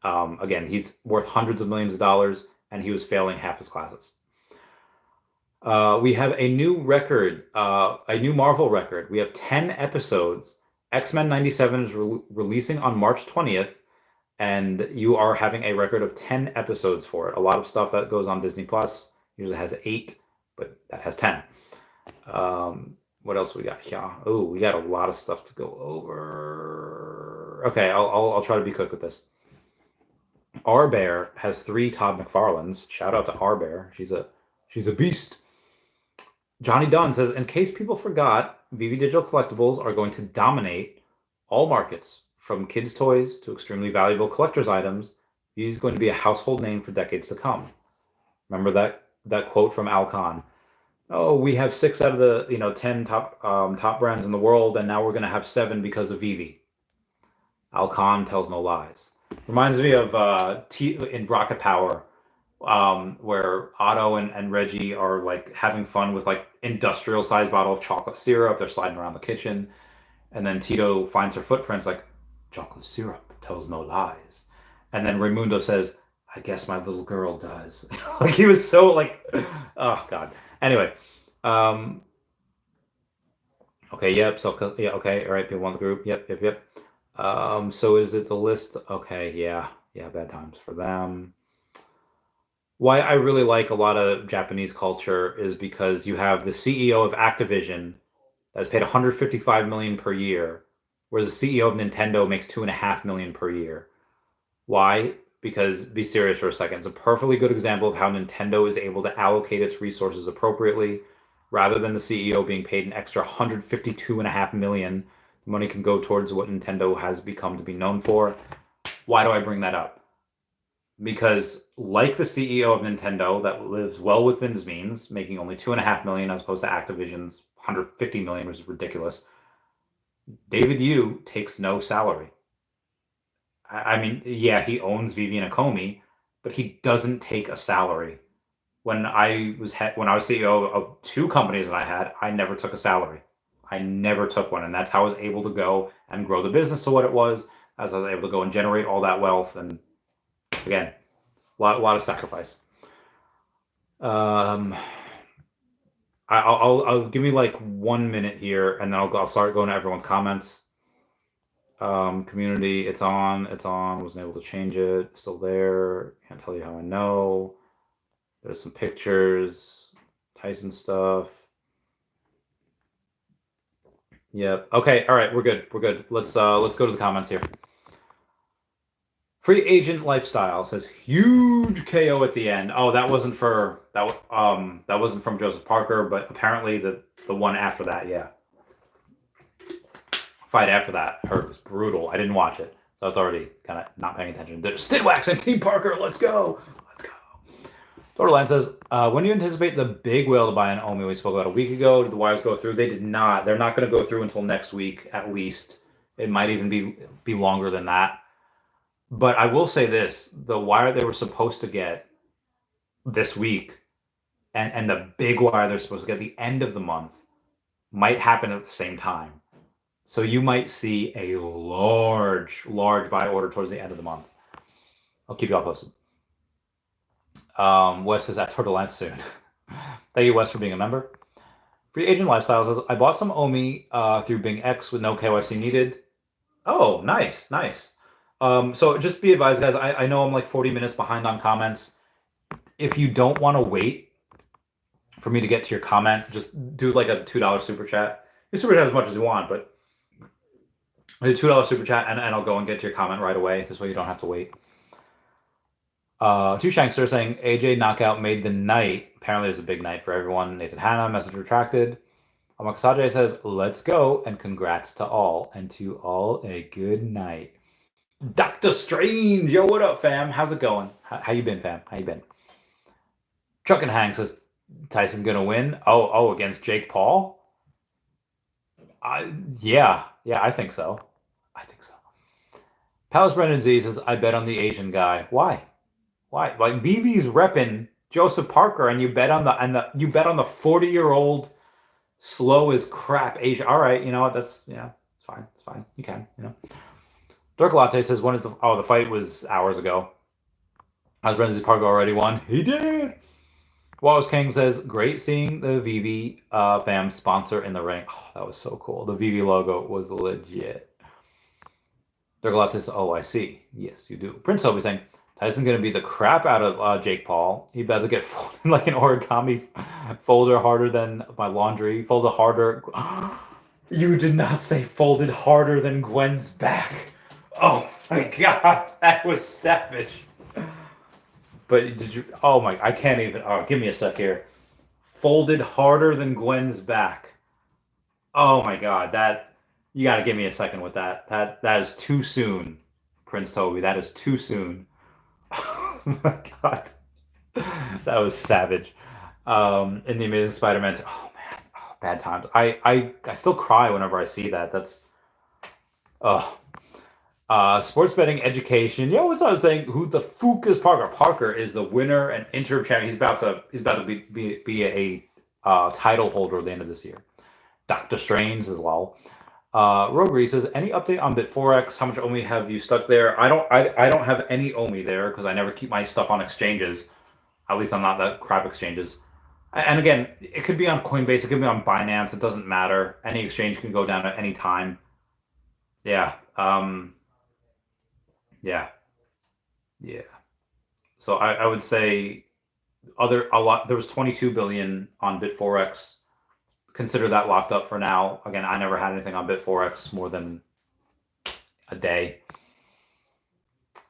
A: Again, he's worth hundreds of millions of dollars, and he was failing half his classes. We have a new record, a new Marvel record. We have 10 episodes. X-Men 97 is releasing on March 20th, and you are having a record of 10 episodes for it. A lot of stuff that goes on Disney Plus usually has 8, but that has 10. What else we got here? Oh, we got a lot of stuff to go over. Okay, I'll try to be quick with this. R Bear has 3 Todd McFarlanes. Shout out to R Bear. She's a beast. Johnny Dunn says, in case people forgot, Veve Digital Collectibles are going to dominate all markets, from kids' toys to extremely valuable collector's items. He's going to be a household name for decades to come. Remember that quote from Al Kahn? Oh, we have 6 out of the 10 top brands in the world, and now we're going to have 7 because of Veve. Al Kahn tells no lies. Reminds me of in Rocket Power, where Otto and Reggie are like having fun with like industrial sized bottle of chocolate syrup. They're sliding around the kitchen, and then Tito finds her footprints, like, chocolate syrup tells no lies. And then Raimundo says, I guess my little girl does. Like, he was so like, oh God. Anyway, okay, yep, yeah, okay, all right, people want the group, yep. So is it the list? Okay, yeah, bad times for them. Why I really like a lot of Japanese culture is because you have the CEO of Activision that's paid $155 million per year, whereas the CEO of Nintendo makes $2.5 million per year. Why? Because, be serious for a second, it's a perfectly good example of how Nintendo is able to allocate its resources appropriately, rather than the CEO being paid an extra $152.5 million. The money can go towards what Nintendo has become to be known for. Why do I bring that up? Because, like the CEO of Nintendo that lives well within his means, making only $2.5 million as opposed to Activision's $150 million, which is ridiculous, David Yu takes no salary. I mean, yeah, he owns Veve and Akomi, but he doesn't take a salary. When I was CEO of 2 companies that I never took a salary. I never took one, and that's how I was able to go and grow the business to what it was, as I was able to go and generate all that wealth. And again, a lot of sacrifice. I'll give me like 1 minute here, and then I'll start going to everyone's comments. Community, it's on. Wasn't able to change it. Still there. Can't tell you how I know. There's some pictures, Tyson stuff. Yep. Okay. All right. We're good. We're good. Let's go to the comments here. Free agent lifestyle says huge KO at the end. Oh, that wasn't for that. That wasn't from Joseph Parker, but apparently the one after that, yeah. Fight after that, I heard was brutal. I didn't watch it, so I was already kind of not paying attention. Stidwax and Team Parker, let's go. Let's go. Total says, when do you anticipate the big whale to buy an OMI? We spoke about a week ago. Did the wires go through? They did not. They're not going to go through until next week, at least. It might even be longer than that. But I will say this: the wire they were supposed to get this week, and the big wire they're supposed to get at the end of the month, might happen at the same time. So you might see a large buy order towards the end of the month. I'll keep you all posted. Wes says at Turtle Lance soon. Thank you, Wes, for being a member. Free Agent Lifestyle says, I bought some OMI through Bing X with no KYC needed. Oh, nice. So just be advised, guys, I know I'm like 40 minutes behind on comments. If you don't want to wait for me to get to your comment, just do like a $2 super chat. You super chat as much as you want, but a $2 super chat and I'll go and get to your comment right away. This way you don't have to wait. Two Shanks are saying AJ knockout made the night. Apparently there's a big night for everyone. Nathan Hanna, message retracted. Amakasaje says, let's go and congrats to all. And to all a good night. Dr. Strange! Yo, what up, fam? How's it going? How you been, fam? How you been? Chuck and Hank says, Tyson gonna win? Oh, against Jake Paul? Yeah, I think so. Palace Brendan Z says, I bet on the Asian guy. Why? Like Veve's repping Joseph Parker, and you bet on the 40-year-old slow as crap Asian. All right, you know what? That's it's fine. It's fine. You can, Dirk Latte says, when is the fight was hours ago. How's Brendan Parker already won? He did. Wallace King says, great seeing the Veve fam sponsor in the ring. Oh, that was so cool. The Veve logo was legit. Dirk Latte says, oh, I see. Yes, you do. Prince Toby saying, Tyson's going to beat the crap out of Jake Paul. He better get folded like an origami folder harder than my laundry. Folded harder. You did not say folded harder than Gwen's back. Oh my god, that was savage. But did you? Oh my, I can't even. Oh, give me a sec here. Folded harder than Gwen's back. Oh my god, that you got to give me a second with that. That is too soon, Prince Toby. That is too soon. Oh my god, that was savage. In the Amazing Spider-Man. Oh man, bad times. I still cry whenever I see that. That's sports betting education. You know what I was saying? Who the fook is Parker? Parker is the winner and interim champion. He's about to be a title holder at the end of this year. Dr. Strange as well. Roguery says, any update on Bit4X? How much OMI have you stuck there? I don't have any OMI there because I never keep my stuff on exchanges. At least I'm not that crap exchanges. And again, it could be on Coinbase, it could be on Binance. It doesn't matter. Any exchange can go down at any time. Yeah. Yeah. So I would say there was 22 billion on Bit4X. Consider that locked up for now. Again, I never had anything on Bit4X more than a day.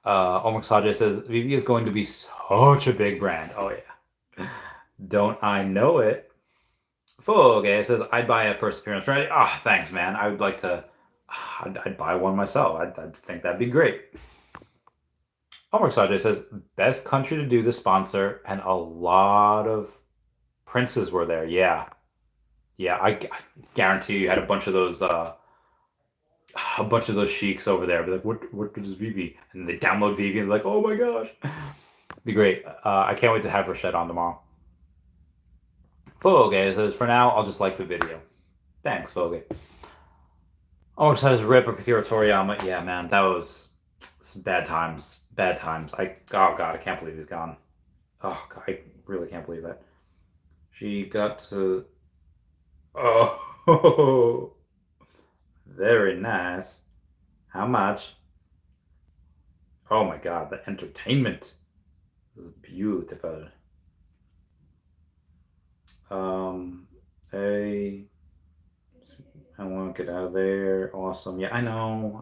A: Omar Sajay says, Veve is going to be such a big brand. Oh, yeah. Don't I know it? Foge says, I'd buy a first appearance. Right? Thanks, man. I would like to... I'd buy one myself. I'd think that'd be great. Omar Sajay says, best country to do the sponsor, and a lot of princes were there. Yeah, I guarantee you had a bunch of those sheiks over there. Be like, what is Veve? And they download Veve and they're like, oh my gosh. Be great. I can't wait to have Rashid on tomorrow. Foge says, for now, I'll just like the video. Thanks, Foge. Oh, says rip Akira Toriyama. Yeah, man, that was some bad times. Oh god, I can't believe he's gone. Oh god, I really can't believe that. She got to... Oh, very nice. How much? Oh my god, the entertainment was beautiful. I want to get out of there. Awesome. Yeah, I know.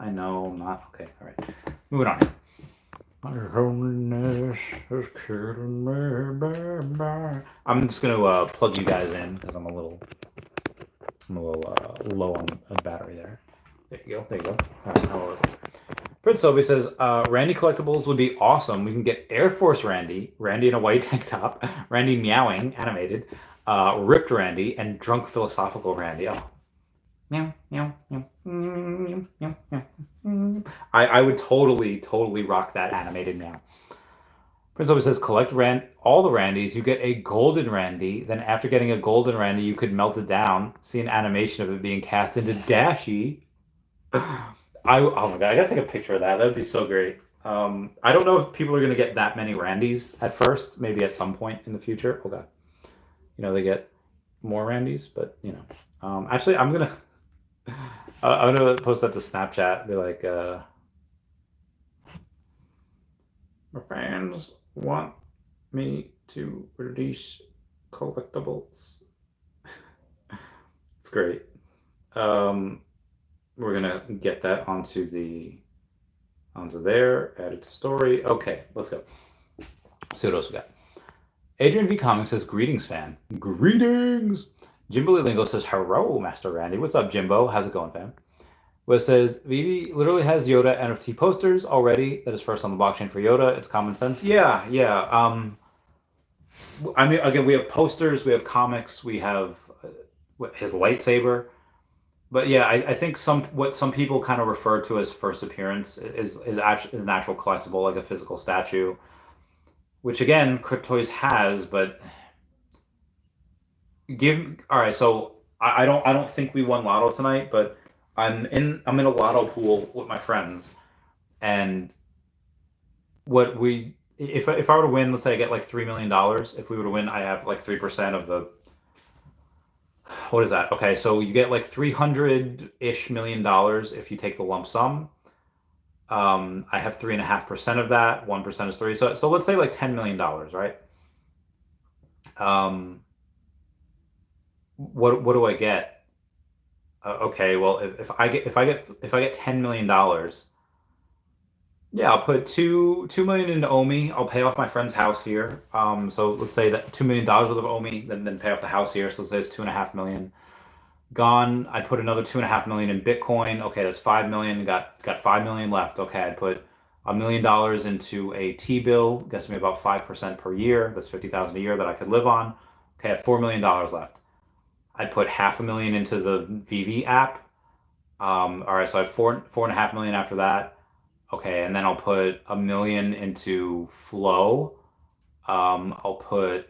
A: Not okay. All right. Moving on here. My loneliness is killing me. I'm just gonna plug you guys in because I'm a little low on battery there. There you go. All right, how was it? Prince Sobe says, Randy collectibles would be awesome. We can get Air Force Randy in a white tank top, Randy meowing, animated, ripped Randy, and drunk philosophical Randy. Oh, meow, meow, meow, meow, meow, meow. I would totally rock that animated meow. Prince always says, collect all the Randys. You get a golden Randy. Then after getting a golden Randy, you could melt it down. See an animation of it being cast into Dashi. Oh my god, I gotta take a picture of that. That would be so great. I don't know if people are gonna get that many Randys at first. Maybe at some point in the future. Oh god, they get more Randys, but actually, I'm gonna post that to Snapchat. Be like, my fans want me to release collectibles. It's great. We're gonna get that onto there, add it to story. Okay, let's go. See what else we got. Adrian V Comics says, greetings, fan. Greetings! Jimbo Lingo says, hello, Master Randy. What's up, Jimbo? How's it going, fam? Well, it says, Veve literally has Yoda NFT posters already. That is first on the blockchain for Yoda. It's common sense. Yeah. I mean, again, we have posters, we have comics, we have his lightsaber. But yeah, I think what some people kind of refer to as first appearance is actually an actual collectible, like a physical statue, which again Cryptoys has. But all right. So I don't think we won Lotto tonight, but I'm in a Lotto pool with my friends, and if I were to win, let's say I get like $3 million. If we were to win, I have like 3% of the. What is that? Okay, so you get like $300-ish million if you take the lump sum. I have 3.5% of that. 1% is 3. So let's say like $10 million, right? What do I get? Okay, well if I get $10 million, yeah, I'll put two million into OMI. I'll pay off my friend's house here. So let's say that $2 million worth of OMI, then pay off the house here. So let's say it's 2.5 million. Gone. I'd put another 2.5 million in Bitcoin. Okay, that's 5 million. Got 5 million left. Okay, I'd put $1 million into a T-bill. Gets me about 5% per year. That's 50,000 a year that I could live on. Okay, I have $4 million left. I'd put $500,000 into the Veve app. All right, so I have 4.5 million after that. Okay, and then I'll put $1 million into Flow. I'll put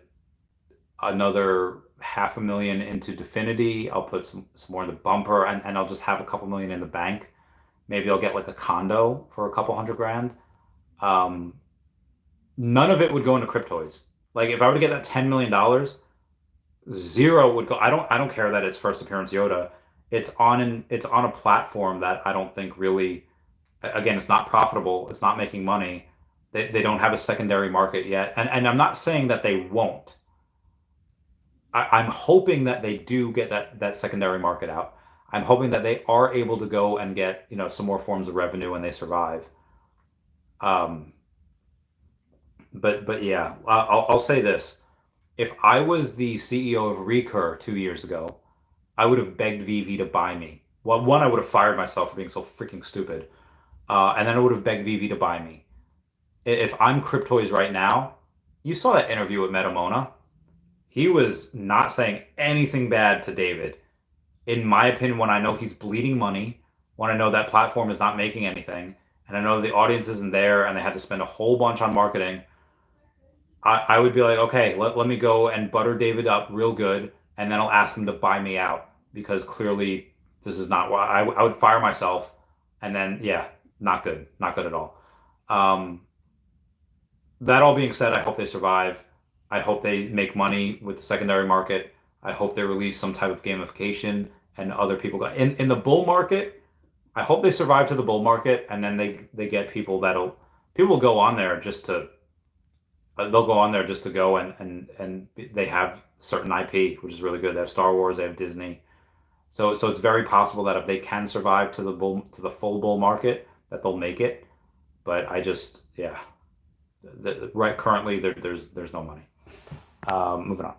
A: another $500,000 into Definity. I'll put some more in the bumper, and I'll just have a couple million in the bank. Maybe I'll get like a condo for a couple $100,000. None of it would go into Cryptoys. Like if I were to get that $10 million, zero would go. I don't care that it's first appearance Yoda. It's on a platform that I don't think really. Again, it's not profitable. It's not making money. They don't have a secondary market yet, and I'm not saying that they won't. I'm hoping that they do get that secondary market out. I'm hoping that they are able to go and get some more forms of revenue when they survive. But yeah, I'll say this: if I was the CEO of Recur 2 years ago, I would have begged Veve to buy me. Well, one, I would have fired myself for being so freaking stupid. And then I would have begged Veve to buy me. If I'm Cryptoys right now, you saw that interview with Metamona. He was not saying anything bad to David. In my opinion, when I know he's bleeding money, when I know that platform is not making anything, and I know the audience isn't there and they had to spend a whole bunch on marketing, I would be like, okay, let me go and butter David up real good, and then I'll ask him to buy me out, because clearly this is not what I would fire myself, and then, yeah, not good at all. That all being said, I hope they survive. I hope they make money with the secondary market. I hope they release some type of gamification and other people go in the bull market. I hope they survive to the bull market, and then they get people will go on there just to they'll go on there just to go and they have certain IP, which is really good. They have Star Wars, they have Disney. So it's very possible that if they can survive to the full bull market, that they'll make it. But I just, yeah, right currently there's no money. Moving on.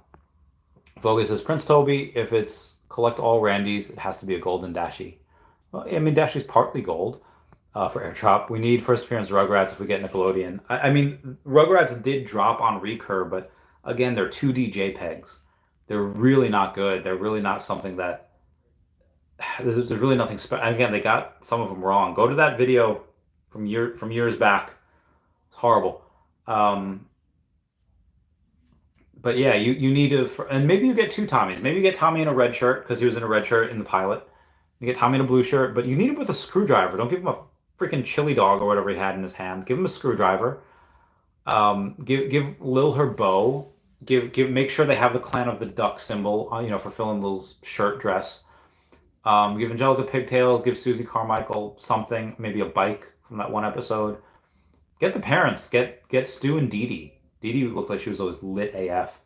A: Vogue says Prince Toby, if it's collect all Randys, it has to be a golden Dashi. Well, I mean Dashi's partly gold for airdrop. We need first appearance Rugrats if we get Nickelodeon. I mean Rugrats did drop on Recur, but again they're 2D JPEGs. They're really not good. They're really not something that there's really nothing special. Again, they got some of them wrong. Go to that video from years back. It's horrible. But yeah, you need to, and maybe you get two Tommies. Maybe you get Tommy in a red shirt because he was in a red shirt in the pilot. You get Tommy in a blue shirt, but you need him with a screwdriver. Don't give him a freaking chili dog or whatever he had in his hand. Give him a screwdriver. Give Lil her bow. Make sure they have the clan of the duck symbol, for filling Lil's shirt dress. Give Angelica pigtails. Give Susie Carmichael something, maybe a bike from that one episode. Get the parents. Get Stu and Dee Dee. Dee Dee looked like she was always lit AF.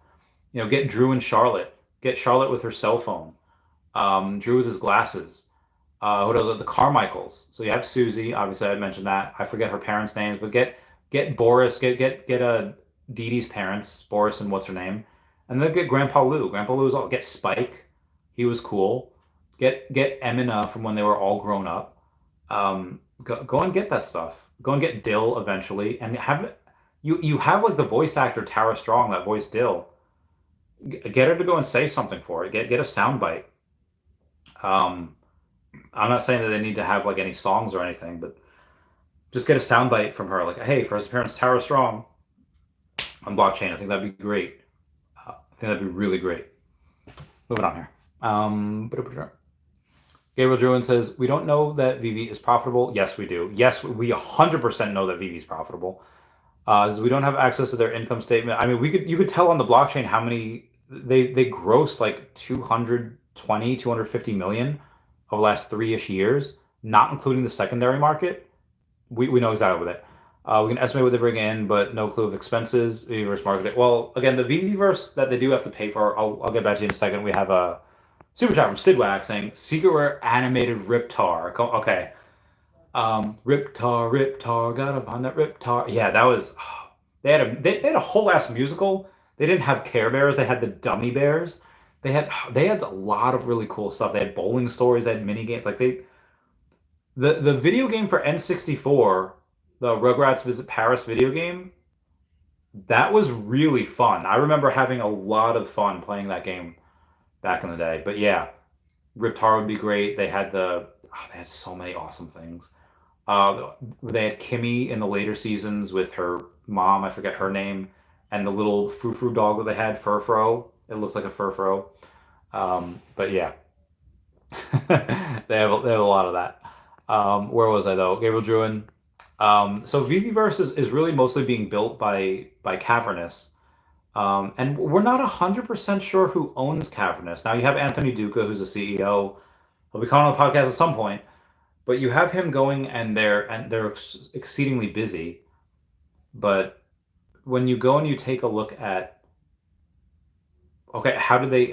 A: Get Drew and Charlotte. Get Charlotte with her cell phone. Drew with his glasses. What else? The Carmichaels. So you have Susie. Obviously, I mentioned that. I forget her parents' names, but get Boris. Get Dee Dee's parents, Boris and what's her name, and then get Grandpa Lou. Grandpa Lou's all. Get Spike. He was cool. Get Emina from when they were all grown up. Go and get that stuff. Go and get Dill eventually, and have it. You have like the voice actor Tara Strong that voiced Dill. Get her to go and say something for it. Get a soundbite. I'm not saying that they need to have like any songs or anything, but just get a soundbite from her, like, "Hey, first appearance Tara Strong on blockchain." I think that'd be great. I think that'd be really great. Moving on here. Gabriel Druin says, we don't know that Veve is profitable. Yes, we do. Yes, we 100% know that Veve is profitable. We don't have access to their income statement. I mean, you could tell on the blockchain how many they grossed, like 250 million over the last 3-ish years, not including the secondary market. We know exactly with it. We can estimate what they bring in, but no clue of expenses. Veveverse market. Well, again, the Veveverse that they do have to pay for, I'll get back to you in a second. We have a super chat from Stidwag saying, Secret Rare animated Riptar. Okay. Riptar, gotta find that Riptar. Yeah, that was, they had a whole ass musical. They didn't have Care Bears, they had the Dummy Bears. They had a lot of really cool stuff. They had bowling stories, they had mini games. Like the video game for N64, the Rugrats Visit Paris video game, that was really fun. I remember having a lot of fun playing that game back in the day. But yeah, Riptar would be great. They had they had so many awesome things. They had Kimmy in the later seasons with her mom, I forget her name, and the little frou-frou dog that they had, Furfro. It looks like a Furfro. But yeah, they have a lot of that. Where was I though? Gabriel Druin. So Veveverse is really mostly being built by Cavernous. And we're not 100% sure who owns Cavernous. Now you have Anthony Duca, who's the CEO. He'll be coming on the podcast at some point. But you have him going, and they're exceedingly busy. But when you go and you take a look at, okay, how do they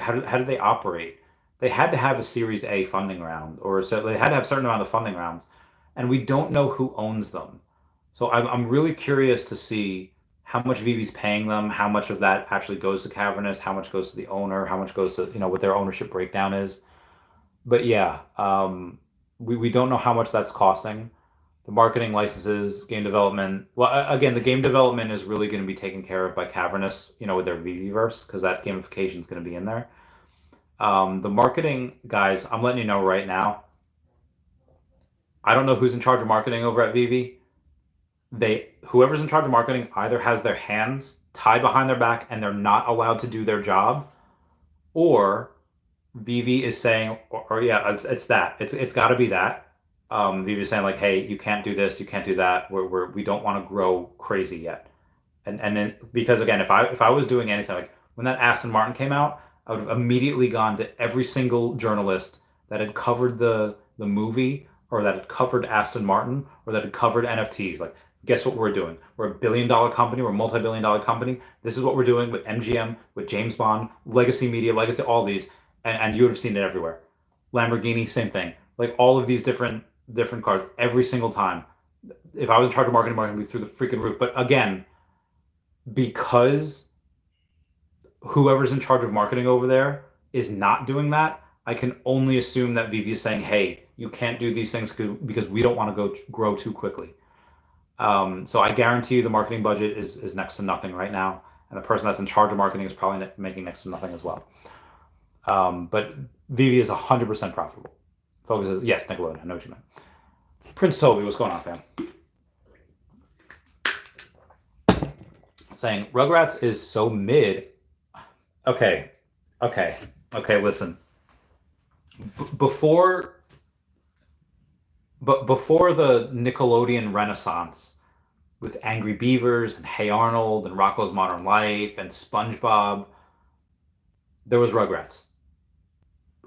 A: operate? They had to have a Series A funding round, or so they had to have a certain amount of funding rounds, and we don't know who owns them. So I'm really curious to see how much Veve's paying them, how much of that actually goes to Cavernous, how much goes to the owner, how much goes to what their ownership breakdown is. But yeah, we don't know how much that's costing. The marketing, licenses, game development. Well, again, the game development is really going to be taken care of by Cavernous, with their Veveverse, because that gamification is going to be in there. The marketing guys, I'm letting you know right now, I don't know who's in charge of marketing over at Veve. Whoever's in charge of marketing either has their hands tied behind their back and they're not allowed to do their job, or Veve is saying, or yeah, it's that. It's got to be that. Veve is saying like, hey, you can't do this, you can't do that. We don't want to grow crazy yet. And then, because again, if I was doing anything, like when that Aston Martin came out, I would have immediately gone to every single journalist that had covered the movie, or that had covered Aston Martin, or that had covered NFTs. Like, guess what we're doing? We're a billion-dollar company. We're a multi-billion-dollar company. This is what we're doing with MGM, with James Bond, Legacy Media, Legacy, all these. And you would have seen it everywhere. Lamborghini, same thing. Like all of these different cars every single time. If I was in charge of marketing would be through the freaking roof. But again, because whoever's in charge of marketing over there is not doing that, I can only assume that Veve is saying, "Hey, you can't do these things because we don't want to go grow too quickly." So I guarantee you the marketing budget is next to nothing right now, and the person that's in charge of marketing is probably making next to nothing as well. But Veve is 100% profitable. Focus is yes, Nickelodeon. I know what you meant. Prince Toby, what's going on, fam? Saying Rugrats is so mid. Okay. Listen. Before the Nickelodeon Renaissance, with Angry Beavers and Hey Arnold and Rocko's Modern Life and SpongeBob, there was Rugrats.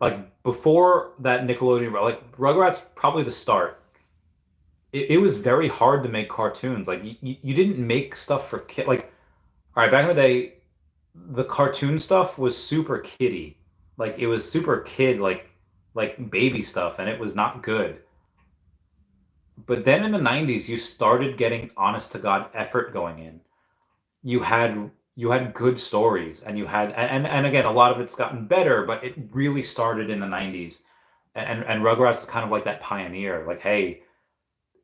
A: Like before that Nickelodeon, like Rugrats, probably the start. It was very hard to make cartoons. Like you didn't make stuff for kids. Like, all right, back in the day, the cartoon stuff was super kiddie. Like it was super kid, like baby stuff, and it was not good. But then in the 90s, you started getting honest to God effort going in. You had good stories, and you had and again, a lot of it's gotten better, but it really started in the 90s. And Rugrats is kind of like that pioneer. Like, hey,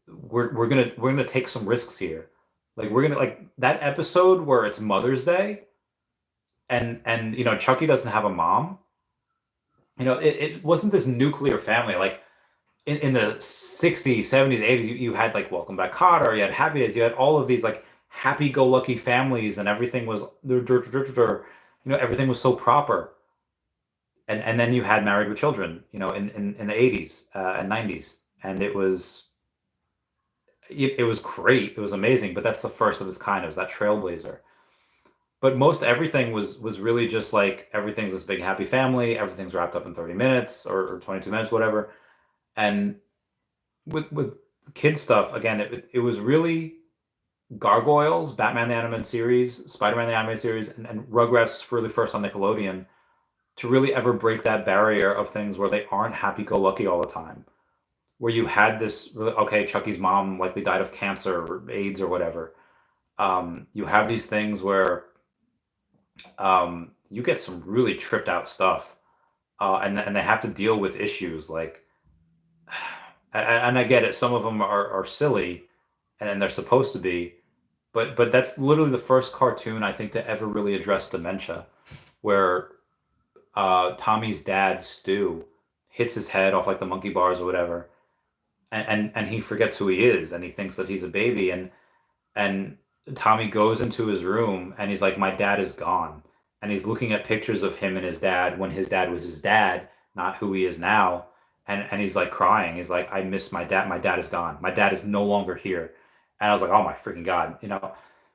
A: we're gonna take some risks here. Like we're gonna like that episode where it's Mother's Day, and Chucky doesn't have a mom. It wasn't this nuclear family. Like in the 60s, 70s, 80s, you had like Welcome Back Kotter, you had Happy Days, you had all of these like happy-go-lucky families, and everything was everything was so proper. And then you had Married with Children, in the 80s and 90s, and it was great, it was amazing, but that's the first of its kind. It was that trailblazer. But most everything was really just like everything's this big happy family, everything's wrapped up in 30 minutes or 22 minutes, whatever. And with kid stuff, again, it was really Gargoyles, Batman the Animated Series, Spider-Man the Animated Series, and Rugrats really first on Nickelodeon to really ever break that barrier of things where they aren't happy-go-lucky all the time. Where you had this, okay, Chucky's mom likely died of cancer or AIDS or whatever. You have these things where you get some really tripped out stuff, and they have to deal with issues like, and I get it, some of them are silly, and they're supposed to be, but that's literally the first cartoon I think to ever really address dementia, where Tommy's dad Stu hits his head off like the monkey bars or whatever, and he forgets who he is, and he thinks that he's a baby, and Tommy goes into his room and he's like, my dad is gone, and he's looking at pictures of him and his dad when his dad was his dad, not who he is now, and he's like crying. He's like, I miss my dad. My dad is gone. My dad is no longer here. And I was like, oh my freaking God.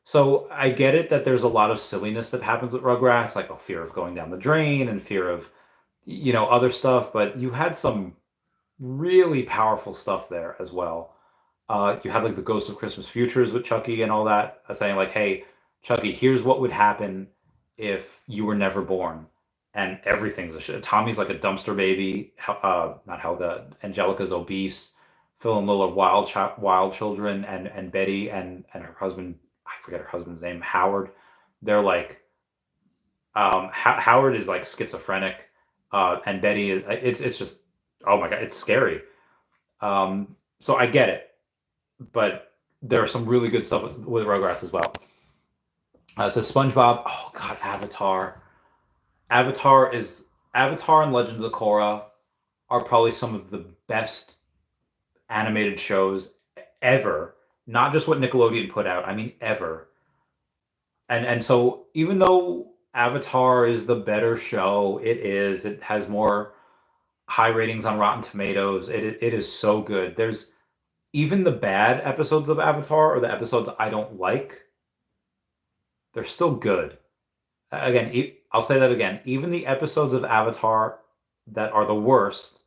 A: So I get it that there's a lot of silliness that happens with Rugrats, like fear of going down the drain and fear of, other stuff. But you had some really powerful stuff there as well. You had like the Ghost of Christmas Futures with Chucky and all that, saying like, hey, Chucky, here's what would happen if you were never born. And everything's a shit. Tommy's like a dumpster baby. Not Helga. Angelica's obese. Phil and Lil are wild children, and Betty and her husband, I forget her husband's name, Howard. They're like, Howard is like schizophrenic, and Betty is. It's just, oh my God, it's scary. So I get it, but there are some really good stuff with Rugrats as well. So SpongeBob, oh God, Avatar. Avatar and Legends of Korra are probably some of the best animated shows ever. Not just what Nickelodeon put out, I mean ever. And so even though Avatar is the better show, it has more high ratings on Rotten Tomatoes. It is so good. There's even the bad episodes of Avatar, or the episodes I don't like, they're still good. Again, I'll say that again. Even the episodes of Avatar that are the worst,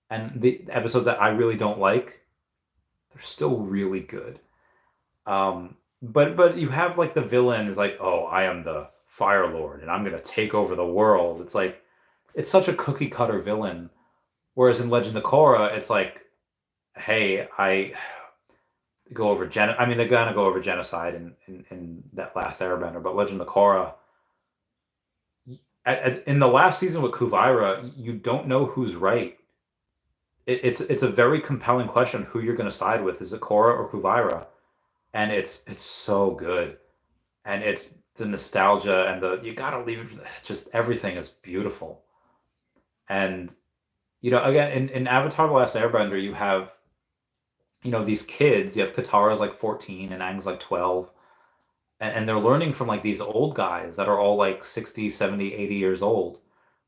A: and the episodes that I really don't like, they're still really good. But you have like the villain is like, oh, I am the Fire Lord, and I'm gonna take over the world. It's like, it's such a cookie cutter villain, Whereas in Legend of Korra, it's like, hey, I go over I mean, they're gonna go over genocide in that last Airbender, but Legend of Korra, in the last season with Kuvira, you don't know who's right. It's a very compelling question who you're going to side with. Is it Korra or Kuvira? And it's so good. And it's the nostalgia and the you gotta leave just everything is beautiful. And again in Avatar: The Last Airbender, you have these kids. You have Katara's like 14 and Aang's like 12, and they're learning from like these old guys that are all like 60, 70, 80 years old.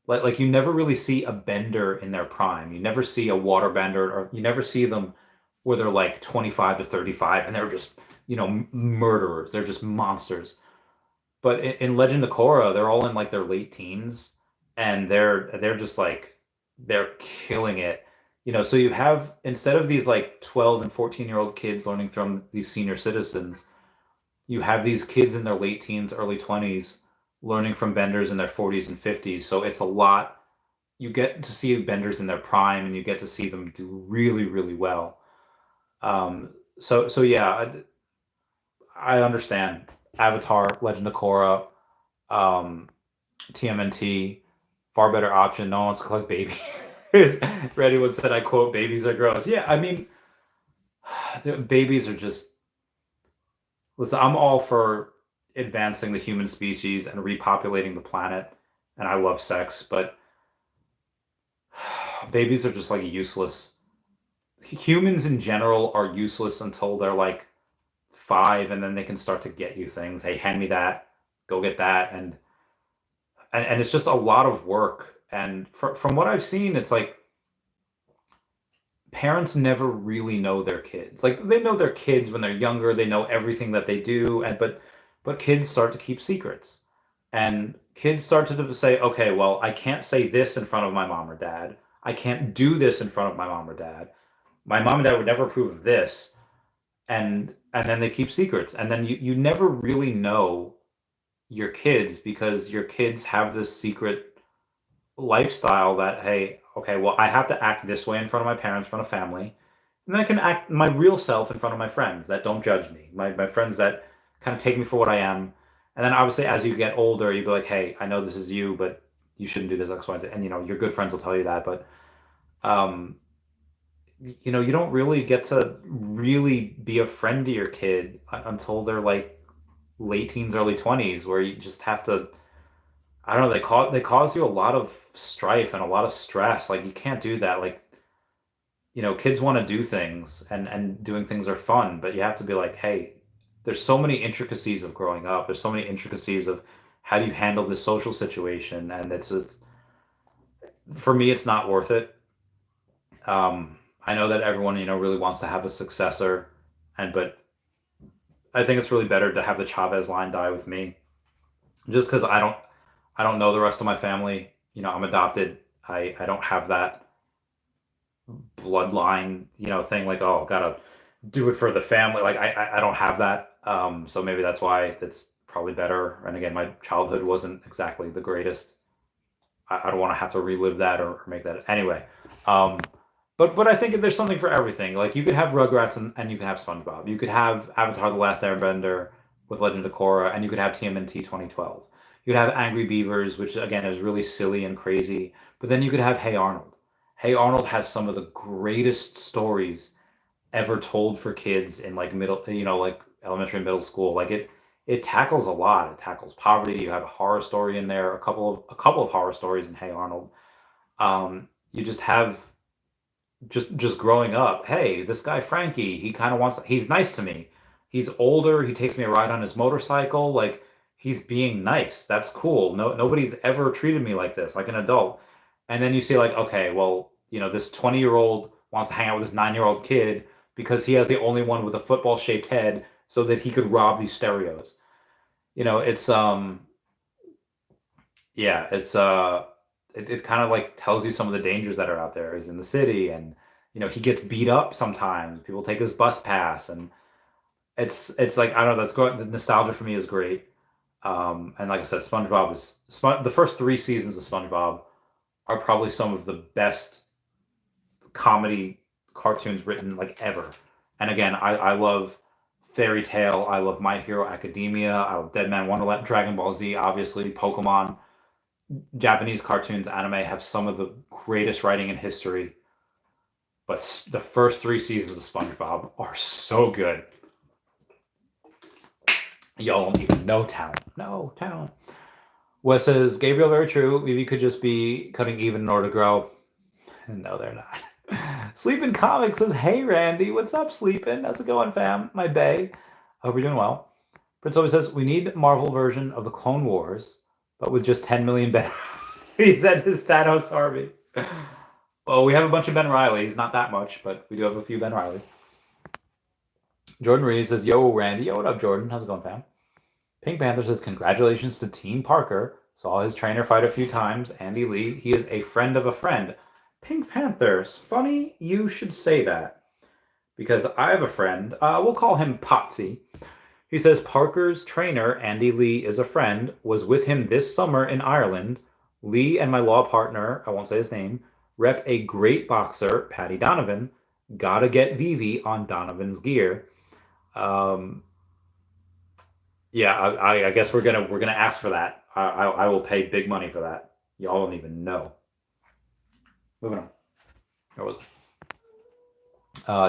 A: Like you never really see a bender in their prime. You never see a water bender, or you never see them where they're like 25 to 35 and they're just murderers. They're just monsters. But in Legend of Korra, they're all in like their late teens, and they're just like they're killing it. So you have, instead of these like 12 and 14-year-old kids learning from these senior citizens, you have these kids in their late teens, early 20s learning from benders in their 40s and 50s. So it's a lot. You get to see benders in their prime, and you get to see them do really, really well. So yeah, I understand Avatar, Legend of Korra, TMNT, far better option. No one wants to collect babies. Reddy once said, I quote, "Babies are gross." Yeah, I mean, babies are just. Listen, I'm all for advancing the human species and repopulating the planet, and I love sex, but babies are just like useless. Humans in general are useless until they're like 5, and then they can start to get you things. Hey, hand me that, go get that, and it's just a lot of work. And from what I've seen, it's like parents never really know their kids. Like they know their kids when they're younger, they know everything that they do, and but kids start to keep secrets. And kids start to say, okay, well, I can't say this in front of my mom or dad. I can't do this in front of my mom or dad. My mom and dad would never approve of this. And then they keep secrets. And then you never really know your kids, because your kids have this secret lifestyle that, hey, okay, well, I have to act this way in front of my parents, in front of family, and then I can act my real self in front of my friends that don't judge me, my friends that kind of take me for what I am. And then obviously, as you get older, you be like, hey, I know this is you, but you shouldn't do this X, Y, and Z. And your good friends will tell you that, but um, you don't really get to really be a friend to your kid until they're like late teens, early 20s, where you just have to. I don't know. They cause you a lot of strife and a lot of stress. Like you can't do that. Like kids want to do things, and doing things are fun, but you have to be like, hey, there's so many intricacies of growing up. There's so many intricacies of how do you handle this social situation, and it's just, for me, it's not worth it. I know that everyone really wants to have a successor, but I think it's really better to have the Chavez line die with me, just because I don't know the rest of my family. I'm adopted. I don't have that bloodline, thing like, oh, gotta do it for the family. Like I don't have that. So maybe that's why it's probably better. And again, my childhood wasn't exactly the greatest. I don't want to have to relive that, or make that anyway. Um, but I think there's something for everything. Like you could have Rugrats, and you could have SpongeBob. You could have Avatar: The Last Airbender with Legend of Korra, and you could have TMNT 2012. You could have Angry Beavers, which again is really silly and crazy. But then you could have Hey Arnold. Hey Arnold has some of the greatest stories ever told for kids in like like elementary and middle school. Like it tackles a lot. It tackles poverty. You have a horror story in there, a couple of horror stories in Hey Arnold. You just have, just growing up. Hey, this guy Frankie, he kind of wants. He's nice to me. He's older. He takes me a ride on his motorcycle. Like he's being nice. That's cool. No, nobody's ever treated me like this, like an adult. And then you see like, okay, well, this 20-year-old wants to hang out with this 9-year-old kid because he has the only one with a football shaped head, so that he could rob these stereos. It's yeah, it kind of like tells you some of the dangers that are out there is in the city. And he gets beat up sometimes. People take his bus pass, and it's like, I don't know, the nostalgia for me is great. And like I said, the first 3 seasons of SpongeBob are probably some of the best comedy cartoons written like ever. And again, I love Fairy Tail. I love My Hero Academia. I love Dead Man Wonderland, Dragon Ball Z, obviously, Pokemon. Japanese cartoons, anime have some of the greatest writing in history. But the first 3 seasons of SpongeBob are so good. Y'all don't even know talent. No talent. Wes says, Gabriel, very true. Veve could just be cutting even in order to grow. No, they're not. Sleepin' Comics says, hey, Randy. What's up, Sleepin'? How's it going, fam? My bae. I hope you're doing well. Prince always says, we need a Marvel version of the Clone Wars, but with just 10 million Ben. He said his Thanos army. Well, we have a bunch of Ben Rileys. Not that much, but we do have a few Ben Rileys. Jordan Reeves says, yo, Randy. Yo, what up, Jordan? How's it going, fam? Pink Panther says, congratulations to Team Parker. Saw his trainer fight a few times, Andy Lee. He is a friend of a friend. Pink Panther, funny you should say that. Because I have a friend. We'll call him Potsy. He says, Parker's trainer, Andy Lee, is a friend. Was with him this summer in Ireland. Lee and my law partner, I won't say his name, rep a great boxer, Paddy Donovan. Gotta get Veve on Donovan's gear. Yeah, I guess we're gonna ask for that. I will pay big money for that. Y'all don't even know. Moving on. Where was it?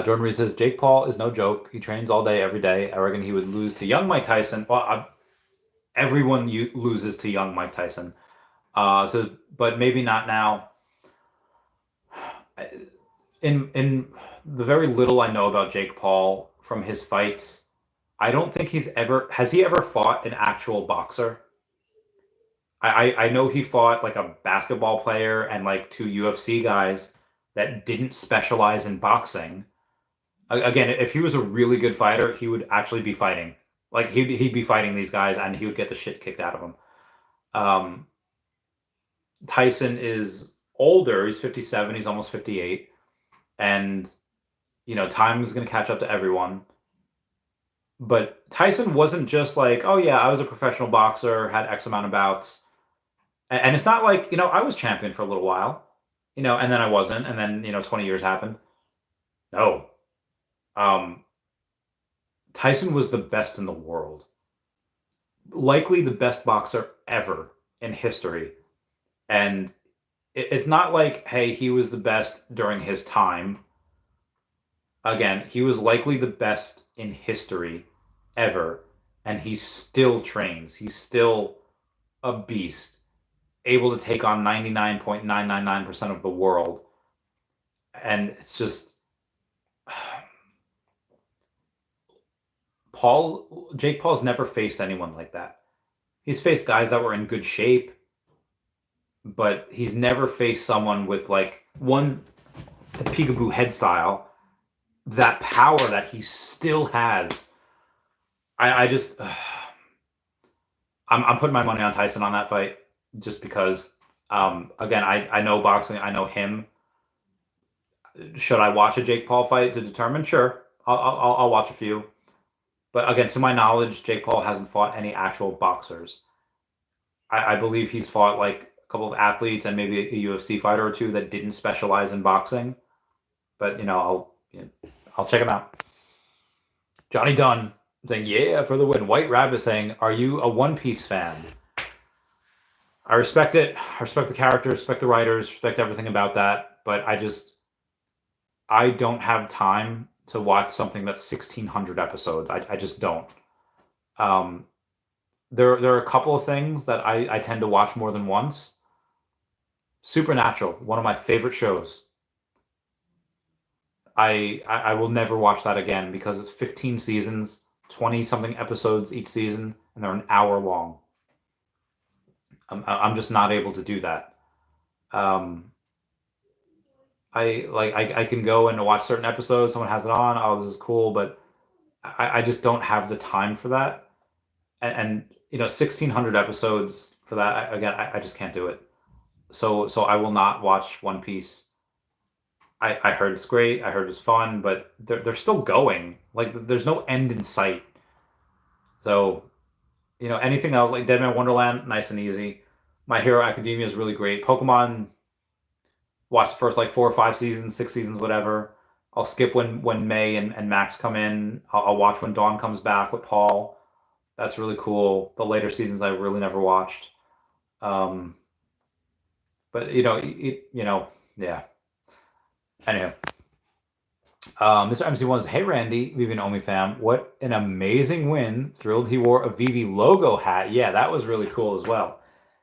A: Jordan Reed says, Jake Paul is no joke. He trains all day, every day. I reckon he would lose to young Mike Tyson. Well, everyone loses to young Mike Tyson. But maybe not now. In the very little I know about Jake Paul from his fights, I don't think has he ever fought an actual boxer? I know he fought like a basketball player and like 2 UFC guys that didn't specialize in boxing. Again, if he was a really good fighter, he would actually be fighting. Like he'd be fighting these guys and he would get the shit kicked out of him. Tyson is older. He's 57. He's almost 58. And, time is going to catch up to everyone. But Tyson wasn't just like, oh, yeah, I was a professional boxer, had X amount of bouts. And it's not like, I was champion for a little while, and then I wasn't. And then, 20 years happened. No. Tyson was the best in the world. Likely the best boxer ever in history. And it's not like, hey, he was the best during his time. Again, he was likely the best in history ever. And he still trains. He's still a beast. Able to take on 99.999% of the world. And it's just... Jake Paul's never faced anyone like that. He's faced guys that were in good shape, but he's never faced someone with the peekaboo head style, that power that he still has. I'm putting my money on Tyson on that fight just because, again, I know boxing, I know him. Should I watch a Jake Paul fight to determine? Sure, I'll watch a few. But again, to my knowledge, Jake Paul hasn't fought any actual boxers. I believe he's fought like a couple of athletes and maybe a UFC fighter or two that didn't specialize in boxing. But I'll check him out. Johnny Dunn saying, yeah, for the win. White Rabbit saying, are you a One Piece fan? I respect it. I respect the characters, respect the writers, respect everything about that. But I don't have time to watch something that's 1,600 episodes. I just don't. There are a couple of things that I tend to watch more than once. Supernatural, one of my favorite shows. I will never watch that again because it's 15 seasons, 20-something episodes each season, and they're an hour long. I'm just not able to do that. I can go and watch certain episodes. Someone has it on. Oh, this is cool, but I just don't have the time for that. And 1,600 episodes for that. Again, I just can't do it. So I will not watch One Piece. I heard it's great. I heard it's fun, but they're still going. Like there's no end in sight. So anything else like Dead Man Wonderland, nice and easy. My Hero Academia is really great. Pokemon. watch the first like 4 or 5 seasons, 6 seasons, whatever. I'll skip when May and Max come in. I'll watch when Dawn comes back with Paul. That's really cool. The later seasons I really never watched. But yeah. Anyway, Mr. MC1 says, "Hey Randy, Veve and OMI fam, what an amazing win! Thrilled he wore a Veve logo hat. Yeah, that was really cool as well.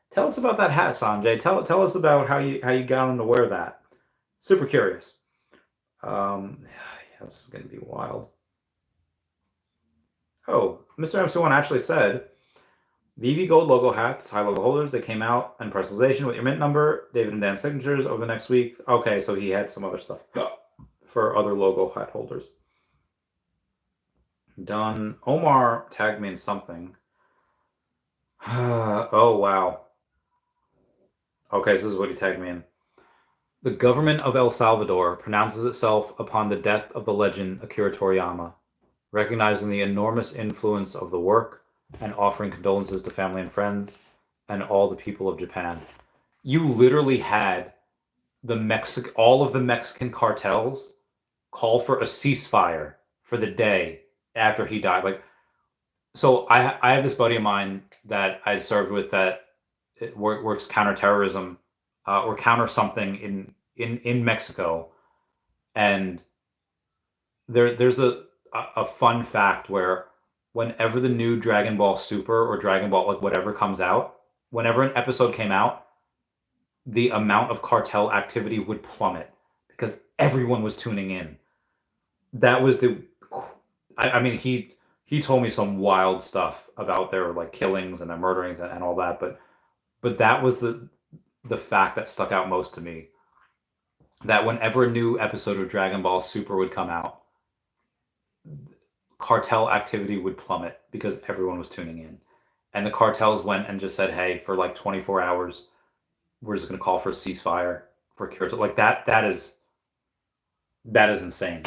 A: Tell us about that hat, Sanjay. Tell us about how you got him to wear that. Super curious. Yeah, this is gonna be wild. Oh, Mr. MC1 actually said, Veve Gold logo hats, high logo holders, they came out in personalization with your mint number, David and Dan signatures over the next week. Okay, so he had some other stuff for other logo hat holders. Done. Omar tagged me in something. Oh, wow. Okay, so this is what he tagged me in. The government of El Salvador pronounces itself upon the death of the legend Akira Toriyama, recognizing the enormous influence of the work and offering condolences to family and friends and all the people of Japan. You literally had all of the Mexican cartels call for a ceasefire for the day after he died. Like, so I have this buddy of mine that I served with that works counterterrorism or counter something in Mexico, and there's a fun fact where whenever the new Dragon Ball Super or Dragon Ball like whatever comes out, whenever an episode came out, the amount of cartel activity would plummet because everyone was tuning in. That was I mean, he told me some wild stuff about their like killings and their murderings and all that, but that was the fact that stuck out most to me. That whenever a new episode of Dragon Ball Super would come out, cartel activity would plummet because everyone was tuning in. And the cartels went and just said, hey, for like 24 hours, we're just going to call for a ceasefire for Kyoto. Like that is insane.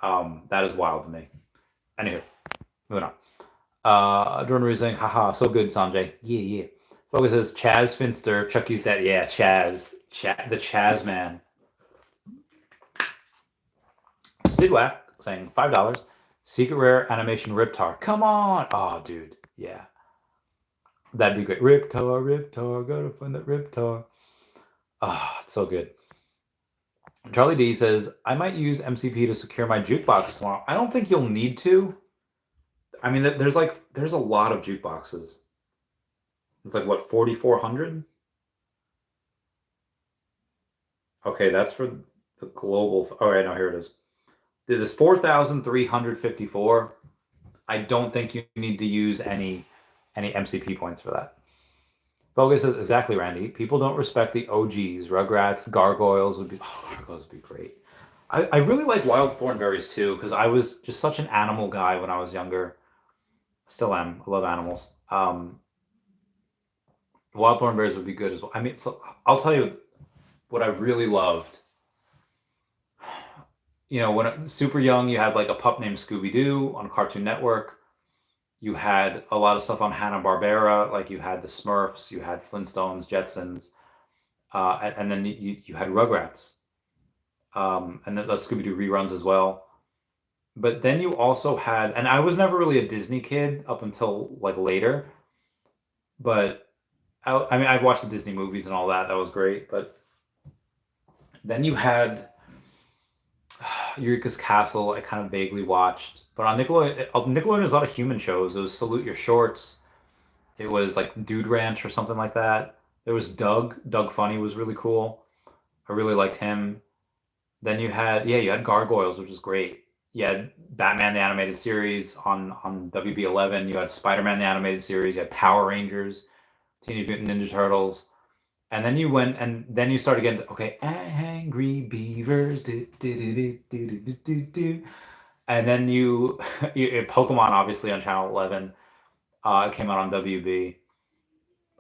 A: That is wild to me. Anywho, moving on. Jordan Ruiz saying, haha, so good, Sanjay. Yeah. Focus says, Chaz Finster, Chucky's dad. Yeah, Chaz. The Chaz man. Stidwack saying $5. Secret Rare Animation Riptar. Come on! Oh, dude. Yeah. That'd be great. Riptar. Gotta find that Riptar. Ah, it's so good. Charlie D says, I might use MCP to secure my jukebox tomorrow. I don't think you'll need to. I mean, there's a lot of jukeboxes. It's like, what, 4,400? Okay, that's for the global. Oh, right, no, here it is. There's 4,354. I don't think you need to use any MCP points for that. Focus says, exactly, Randy. People don't respect the OGs. Rugrats, Gargoyles would be great. I really like Wild Thornberries too, because I was just such an animal guy when I was younger. Still am. I love animals. Wild Thornberries would be good as well. I mean, so I'll tell you what I really loved. You know, when super young, you had like a pup named Scooby-Doo on Cartoon Network. You had a lot of stuff on Hanna-Barbera, like you had the Smurfs, you had Flintstones, Jetsons, and then you had Rugrats, and then the Scooby-Doo reruns as well. But then you also had, and I was never really a Disney kid up until like later, but I mean, I watched the Disney movies and all that. That was great. But then you had Eureka's Castle. I kind of vaguely watched, but on Nickelodeon, there's a lot of human shows. It was Salute Your Shorts. It was like Dude Ranch or something like that. There was Doug. Doug Funny was really cool. I really liked him. Then you had Gargoyles, which was great. You had Batman the Animated Series on WB11. You had Spider-Man the Animated Series. You had Power Rangers, Teenage Mutant Ninja Turtles. And then you went, and then you started getting to, okay, Angry Beavers, and then you Pokemon, obviously, on Channel 11. It came out on WB.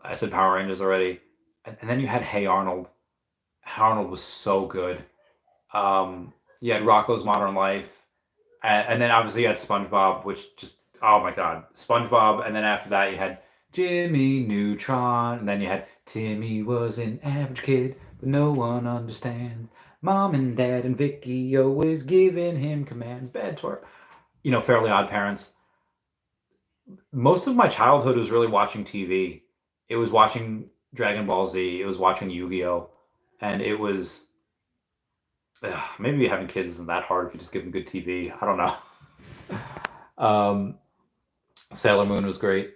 A: I said Power Rangers already. And then you had Hey Arnold. Hey Arnold was so good. You had Rocko's Modern Life. And then obviously you had SpongeBob, which just, oh my God, SpongeBob. And then after that you had Jimmy Neutron. And then you had Timmy was an average kid, but no one understands. Mom and Dad and Vicky always giving him commands. Bad twerk. Fairly Odd Parents. Most of my childhood was really watching TV. It was watching Dragon Ball Z. It was watching Yu-Gi-Oh, and it was maybe having kids isn't that hard if you just give them good TV. I don't know. Sailor Moon was great.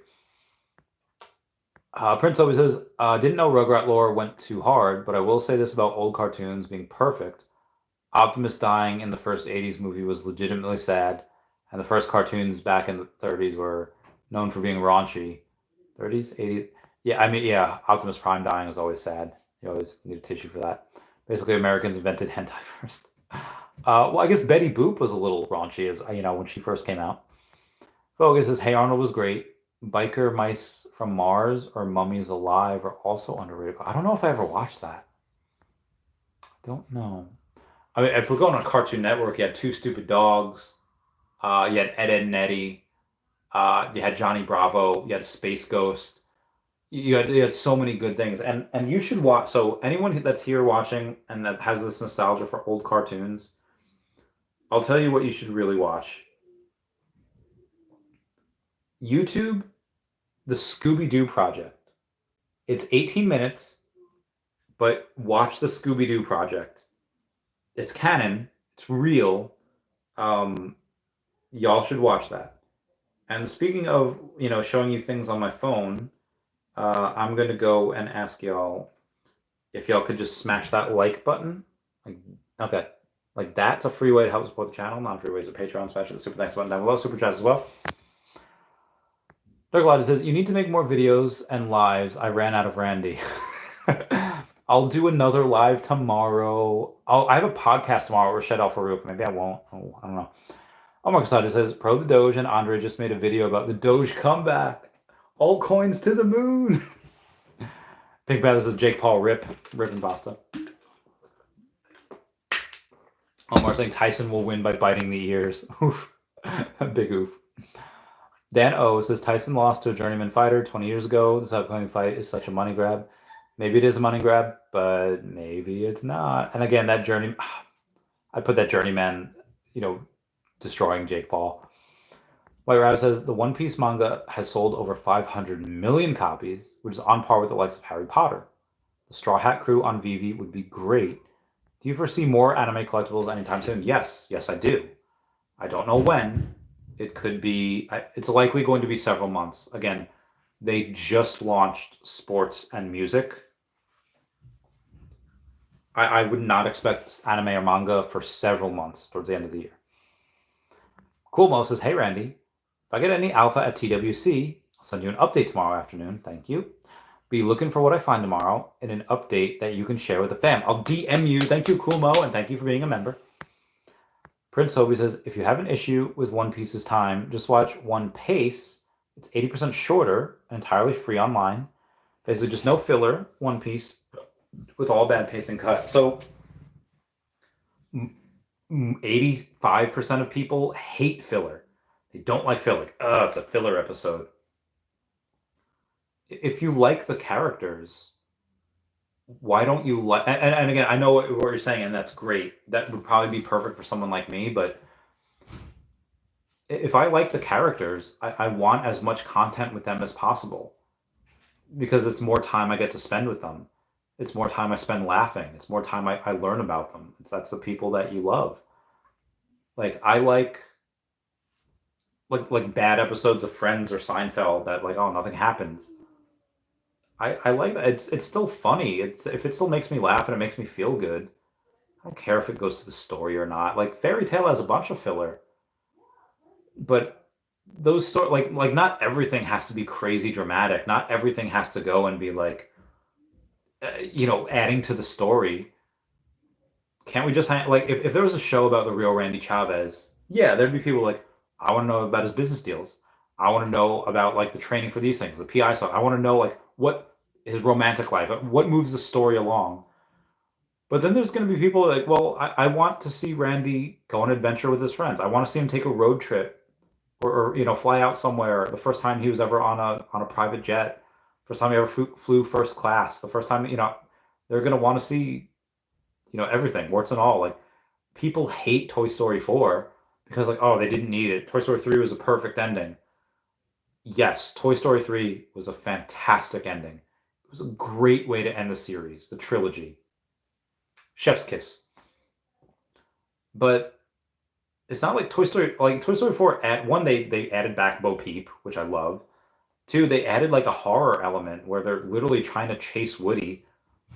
A: Prince always says, didn't know Rugrat lore went too hard, but I will say this about old cartoons being perfect. Optimus dying in the first 80s movie was legitimately sad, and the first cartoons back in the 30s were known for being raunchy. 30s? 80s? Yeah, Optimus Prime dying is always sad. You always need a tissue for that. Basically, Americans invented hentai first. Well, I guess Betty Boop was a little raunchy, as when she first came out. Focus says, Hey Arnold was great. Biker Mice from Mars or Mummies Alive are also underrated. I don't know if I ever watched that. Don't know. I mean, if we're going on Cartoon Network, you had Two Stupid Dogs. You had Ed, Ed and Eddie. You had Johnny Bravo. You had Space Ghost. You had so many good things, and you should watch. So anyone that's here watching and that has this nostalgia for old cartoons, I'll tell you what you should really watch. YouTube, the Scooby-Doo Project. It's 18 minutes, but watch the Scooby-Doo Project. It's canon. It's real. Y'all should watch that. And speaking of, showing you things on my phone, I'm going to go and ask y'all if y'all could just smash that like button. Okay. Like, that's a free way to help support the channel. Non-free ways are Patreon, smash the super thanks button down below. Super chats as well. Dark Lodge says, you need to make more videos and lives. I ran out of Randy. I'll do another live tomorrow. I have a podcast tomorrow with Rashid Al Farooq. Maybe I won't. I don't know. Omar Casada says, Pro the Doge and Andre just made a video about the Doge comeback. All coins to the moon. Pink Panther says, Jake Paul rip and pasta. Omar saying Tyson will win by biting the ears. Oof. Big oof. Dan O says Tyson lost to a journeyman fighter 20 years ago. This upcoming fight is such a money grab. Maybe it is a money grab, but maybe it's not. And again, I put that journeyman, destroying Jake Paul. White Rabbit says the One Piece manga has sold over 500 million copies, which is on par with the likes of Harry Potter. The Straw Hat Crew on Veve would be great. Do you foresee more anime collectibles anytime soon? Yes, I do. I don't know when. It could be, it's likely going to be several months. Again, they just launched sports and music. I would not expect anime or manga for several months towards the end of the year. Cool Mo says, hey Randy, if I get any alpha at TWC, I'll send you an update tomorrow afternoon. Thank you. Be looking for what I find tomorrow in an update that you can share with the fam. I'll DM you. Thank you, Cool Mo, and thank you for being a member. Prince Sobi says, if you have an issue with One Piece's time, just watch One Piece. It's 80% shorter and entirely free online. Basically, just no filler, One Piece, with all bad pacing cut. So, 85% of people hate filler. They don't like filler. It's a filler episode. If you like the characters, why don't you like... And again, I know what you're saying, and that's great. That would probably be perfect for someone like me, but if I like the characters, I want as much content with them as possible. Because it's more time I get to spend with them. It's more time I spend laughing. It's more time I learn about them. That's the people that you love. Like, I like bad episodes of Friends or Seinfeld that, nothing happens. I like that. It's still funny. If it still makes me laugh and it makes me feel good, I don't care if it goes to the story or not. Like, Fairy Tail has a bunch of filler, but those not everything has to be crazy dramatic. Not everything has to go and be adding to the story. Can't we just if there was a show about the real Randy Chavez? Yeah, there'd be people like, I want to know about his business deals. I want to know about the training for these things, the PI stuff. I want to know what his romantic life, what moves the story along. But then there's going to be people I want to see Randy go on an adventure with his friends. I want to see him take a road trip or fly out somewhere. The first time he was ever on a private jet, first time he ever flew first class, the first time they're gonna want to see, everything, warts and all. Like, people hate Toy Story 4 because, like, oh, they didn't need it. Toy Story 3 was a perfect ending. Yes, Toy Story 3 was a fantastic ending. It was a great way to end the series, the trilogy. Chef's kiss. But it's not like Toy Story 4 at one, they added back Bo Peep, which I love. Two, they added like a horror element where they're literally trying to chase Woody,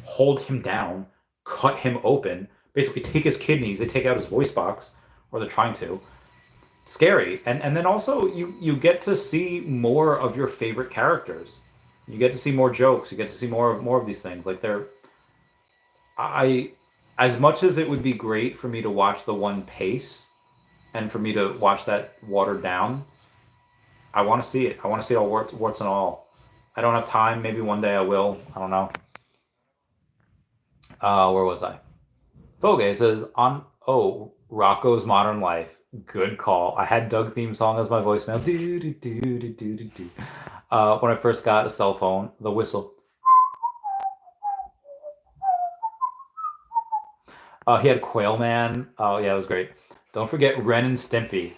A: hold him down, cut him open, basically take his kidneys, they take out his voice box, or they're trying to. Scary. And then also you get to see more of your favorite characters. You get to see more jokes, you get to see more of these things. Like, they're I as much as it would be great for me to watch the one pace and for me to watch that watered down, I want to see it. I want to see it all, warts and all. I don't have time. Maybe one day I will. I don't know. Where was I? Foge says on Rocco's Modern Life. Good call. I had Doug theme song as my voicemail. Do do do do do do do. When I first got a cell phone, the whistle. He had Quail Man. Oh yeah, it was great. Don't forget Ren and Stimpy.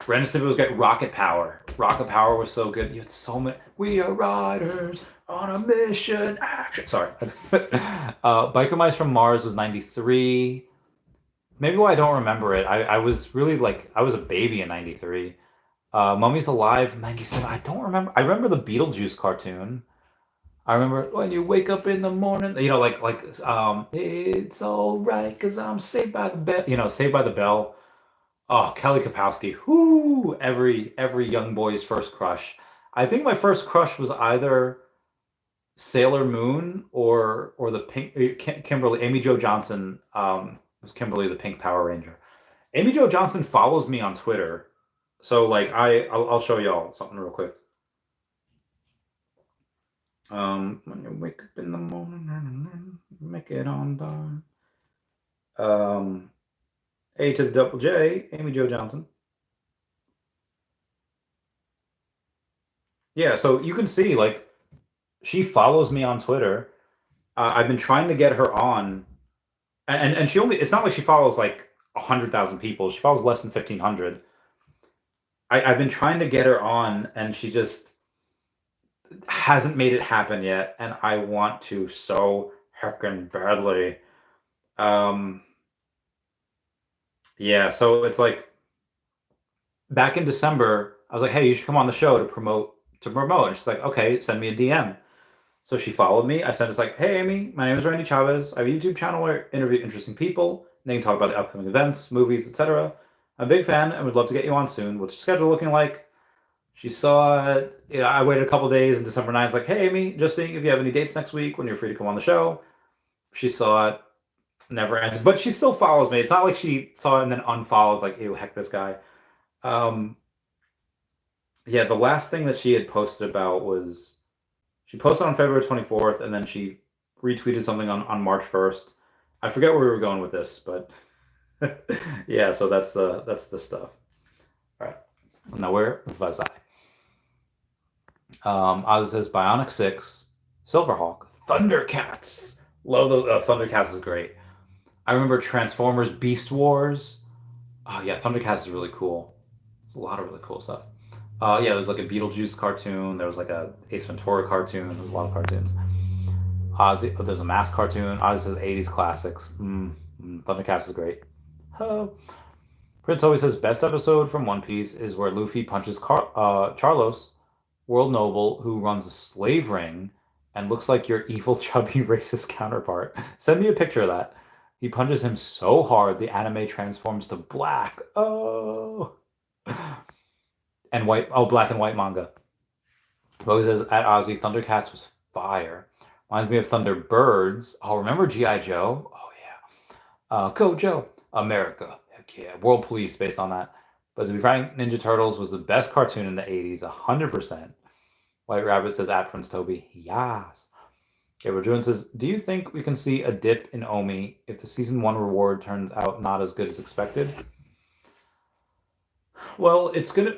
A: Ren and Stimpy was great. Rocket Power. Rocket Power was so good. You had so many. We are riders on a mission. Action. Sorry. Biker Mice from Mars was 93. Maybe why I don't remember it. I was really like, I was a baby in 93. Mummies Alive 97. I don't remember. I remember the Beetlejuice cartoon. I remember when you wake up in the morning, it's all right because I'm saved by the bell. Saved by the Bell. Oh, Kelly Kapowski. Whoo! Every young boy's first crush. I think my first crush was either Sailor Moon or the pink Kimberly Amy Jo Johnson. Was Kimberly the Pink Power Ranger? Amy Jo Johnson follows me on Twitter, so like I'll show y'all something real quick. When you wake up in the morning, make it on time. A to the double J, Amy Jo Johnson. Yeah, so you can see, like, she follows me on Twitter. I've been trying to get her on, and she only. It's not like she follows like 100,000 people. She follows less than 1,500. I've been trying to get her on, and she just hasn't made it happen yet, and I want to so heckin' badly. Um, yeah, so it's like back in December, I was like, "Hey, you should come on the show to promote." And she's like, "Okay, send me a DM." So she followed me. I said, "It's like, hey, Amy, my name is Randy Chavez. I have a YouTube channel where I interview interesting people. And they can talk about the upcoming events, movies, etc. I'm a big fan and would love to get you on soon. What's your schedule looking like?" She saw it. I waited a couple days, and December 9th, like, "Hey, Amy, just seeing if you have any dates next week when you're free to come on the show." She saw it, never answered, but she still follows me. It's not like she saw it and then unfollowed, like, ew, heck, this guy. Um, yeah, the last thing that she had posted about was she posted on February 24th, and then she retweeted something on March 1st. I forget where we were going with this, but yeah, so that's the stuff. All right. Now where was I? Oz says Bionic 6, Silverhawk, Thundercats. Love those. Thundercats is great. I remember Transformers Beast Wars. Oh yeah, Thundercats is really cool. There's a lot of really cool stuff. Yeah, there was like a Beetlejuice cartoon. There was like a Ace Ventura cartoon. There was a lot of cartoons. Ozzy, there's a Mask cartoon. Ozzy says 80s classics. Thundercats is great. Oh. Prince always says best episode from One Piece is where Luffy punches Charlos, world noble who runs a slave ring and looks like your evil, chubby, racist counterpart. Send me a picture of that. He punches him so hard the anime transforms to black. Oh. And white. Oh, black and white manga. Bo says at Ozzy, Thundercats was fire. Reminds me of Thunderbirds. Oh, remember G.I. Joe? Oh yeah. Go Joe. America. Heck yeah. World Police based on that. But to be frank, Ninja Turtles was the best cartoon in the 80s, 100%. White Rabbit says at Prince Toby, yes. Gabriel June says, do you think we can see a dip in OMI if the season 1 reward turns out not as good as expected? Well, it's gonna.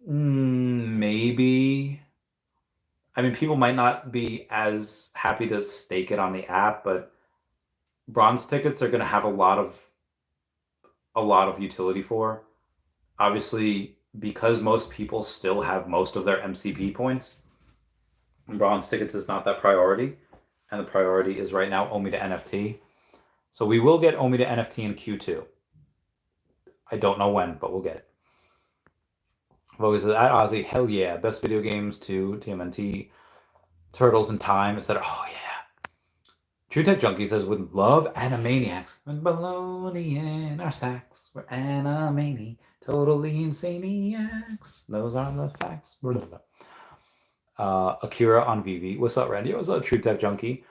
A: Maybe. I mean, people might not be as happy to stake it on the app, but bronze tickets are going to have a lot of utility for. Obviously, because most people still have most of their MCP points, bronze tickets is not that priority, and the priority is right now OMI to NFT. So we will get OMI to NFT in Q2. I don't know when, but we'll get it. Vogue says, at Ozzy, hell yeah, best video games to TMNT, Turtles in Time, etc. Oh yeah. True Tech Junkie says, would love Animaniacs. When baloney in our sacks, we're Animani, totally insaniacs. Those are the facts. Akira on Veve. What's up, Randy? What's up, True Tech Junkie?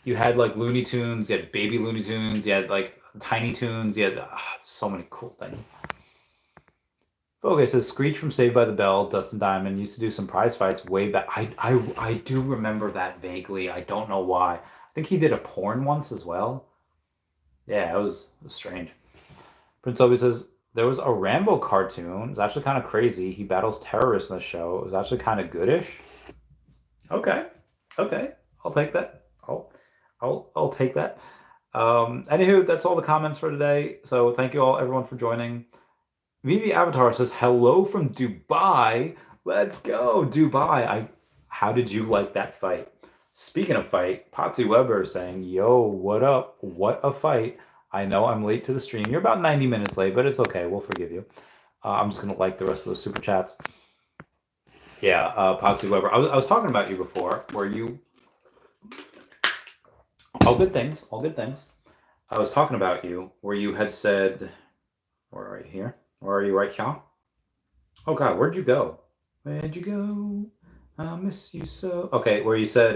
A: You had like Looney Tunes, you had Baby Looney Tunes, you had like Tiny Toons, you had so many cool things. Okay, says Screech from Saved by the Bell, Dustin Diamond used to do some prize fights way back. I do remember that vaguely. I don't know why. I think he did a porn once as well. Yeah, it was strange. Prince Obi says there was a Rambo cartoon. It's actually kind of crazy. He battles terrorists in the show. It was actually kind of goodish. Okay, I'll take that. I'll take that. Anywho, that's all the comments for today. So thank you all, everyone, for joining. Veve Avatar says, hello from Dubai. Let's go, Dubai. How did you like that fight? Speaking of fight, Potsy Weber is saying, yo, what up? What a fight. I know I'm late to the stream. You're about 90 minutes late, but it's okay. We'll forgive you. I'm just going to like the rest of those super chats. Yeah, Potsy Weber. I was talking about you before, where you... All good things. I was talking about you, where you had said... Where are you here? Where are you right here? Oh God, where'd you go? Where'd you go? I miss you so. Okay, where you said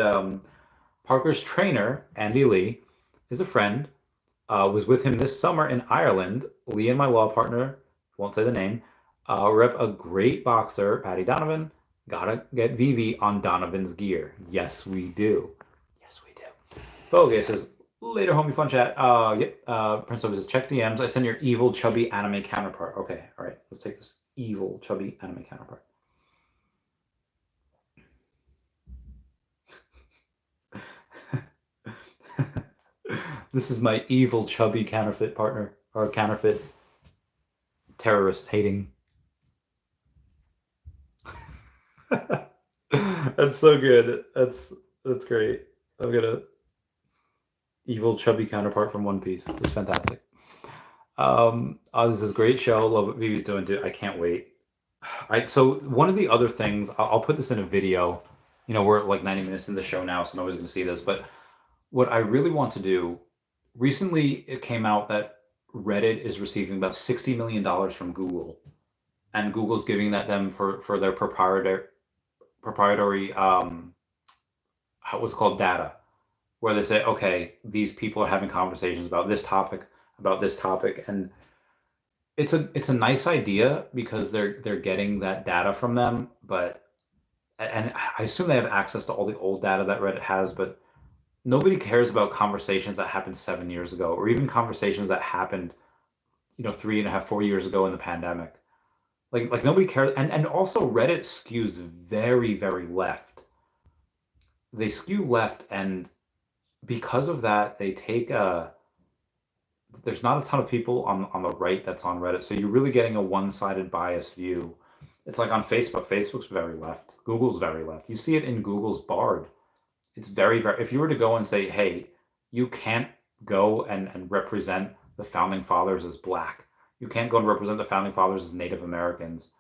A: Parker's trainer, Andy Lee, is a friend, was with him this summer in Ireland. Lee and my law partner, won't say the name, rep a great boxer, Patty Donovan. Gotta get Veve on Donovan's gear. Yes, we do. Okay, says, later, homie, fun chat. Yep. Prince of says, check DMs. I send your evil, chubby anime counterpart. Okay, all right. Let's take this evil, chubby anime counterpart. This is my evil, chubby counterfeit partner, or counterfeit terrorist hating. That's so good. That's great. I'm gonna evil, chubby counterpart from One Piece. It's fantastic. Oz says, great show. Love what Veve's doing too. I can't wait. So one of the other things, I'll put this in a video. You know, we're like 90 minutes in the show now, so nobody's going to see this. But what I really want to do, recently it came out that Reddit is receiving about $60 million from Google. And Google's giving them for their proprietary what's it called, data, where they say, okay, these people are having conversations about this topic, and it's a nice idea because they're getting that data from them, and I assume they have access to all the old data that Reddit has, but nobody cares about conversations that happened 7 years ago, or even conversations that happened, 3.5, 4 years ago in the pandemic. Like nobody cares, and also Reddit skews very, very left. They skew left, and because of that, they take there's not a ton of people on the right that's on Reddit, so you're really getting a one-sided biased view. It's like on Facebook. Facebook's very left. Google's very left. You see it in Google's Bard. It's very, very... If you were to go and say, hey, you can't go and represent the Founding Fathers as Black. You can't go and represent the Founding Fathers as Native Americans.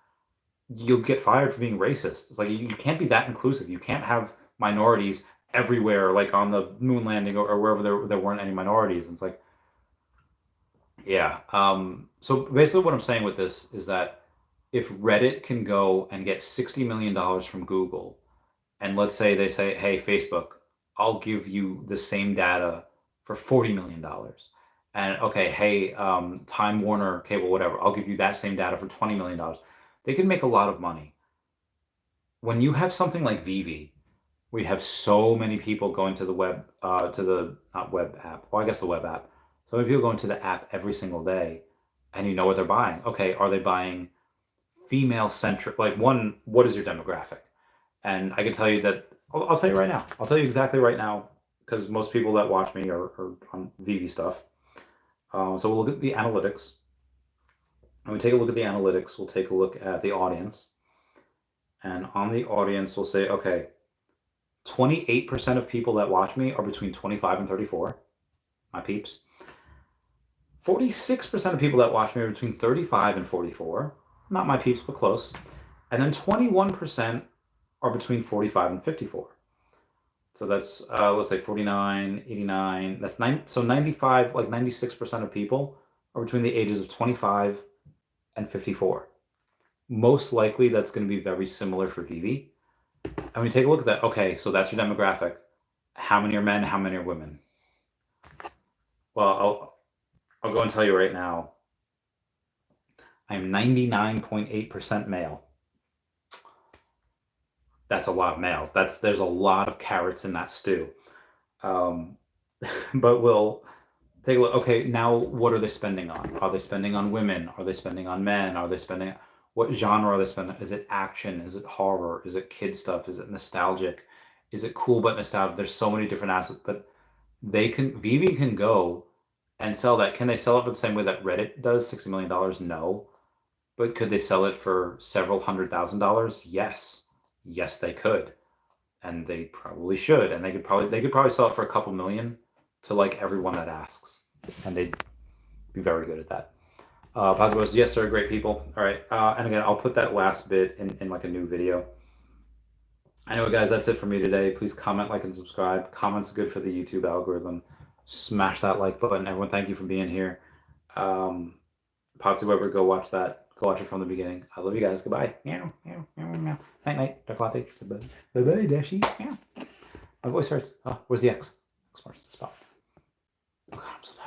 A: You'll get fired for being racist. It's like, you can't be that inclusive. You can't have minorities everywhere, like on the moon landing or wherever there weren't any minorities. And it's like, yeah. So basically what I'm saying with this is that if Reddit can go and get $60 million from Google, and let's say they say, hey, Facebook, I'll give you the same data for $40 million. And okay, hey, Time Warner Cable, whatever, I'll give you that same data for $20 million. They can make a lot of money. When you have something like Veve, we have so many people going to the web, not web app, well, I guess the web app. So many people going to the app every single day, and you know what they're buying. Okay, are they buying female-centric? Like, one, what is your demographic? And I can tell you that, I'll tell you right now. I'll tell you exactly right now, because most people that watch me are on Veve stuff. So we'll look at the analytics. When we take a look at the analytics, we'll take a look at the audience. And on the audience, we'll say, okay, 28% of people that watch me are between 25 and 34, my peeps. 46% of people that watch me are between 35 and 44, not my peeps, but close. And then 21% are between 45 and 54. So that's, let's say 49, 89, that's 95, like 96% of people are between the ages of 25 and 54. Most likely that's going to be very similar for Veve. And when you take a look at that, okay, so that's your demographic. How many are men? How many are women? Well, I'll go and tell you right now. I'm 99.8% male. That's a lot of males. There's a lot of carrots in that stew. But we'll take a look. Okay, now what are they spending on? Are they spending on women? Are they spending on men? Are they spending... What genre are they spending? Is it action? Is it horror? Is it kid stuff? Is it nostalgic? Is it cool but nostalgic? There's so many different aspects, but Veve can go and sell that. Can they sell it for the same way that Reddit does? $60 million? No. But could they sell it for several $100,000? Yes. Yes, they could. And they probably should. And they could probably sell it for a couple million to like everyone that asks. And they'd be very good at that. Positive was, yes, sir, great people. All right. And again, I'll put that last bit in like a new video. Anyway, guys, that's it for me today. Please comment, like, and subscribe. Comments are good for the YouTube algorithm. Smash that like button. Everyone, thank you for being here. Potsy Weber, go watch that. Go watch it from the beginning. I love you guys. Goodbye. Meow, meow, meow, meow. Night, night. Dark latte. Bye-bye, Dashi. Meow. My voice hurts. Oh, where's the X? X marks the spot. Oh, God, I'm so tired.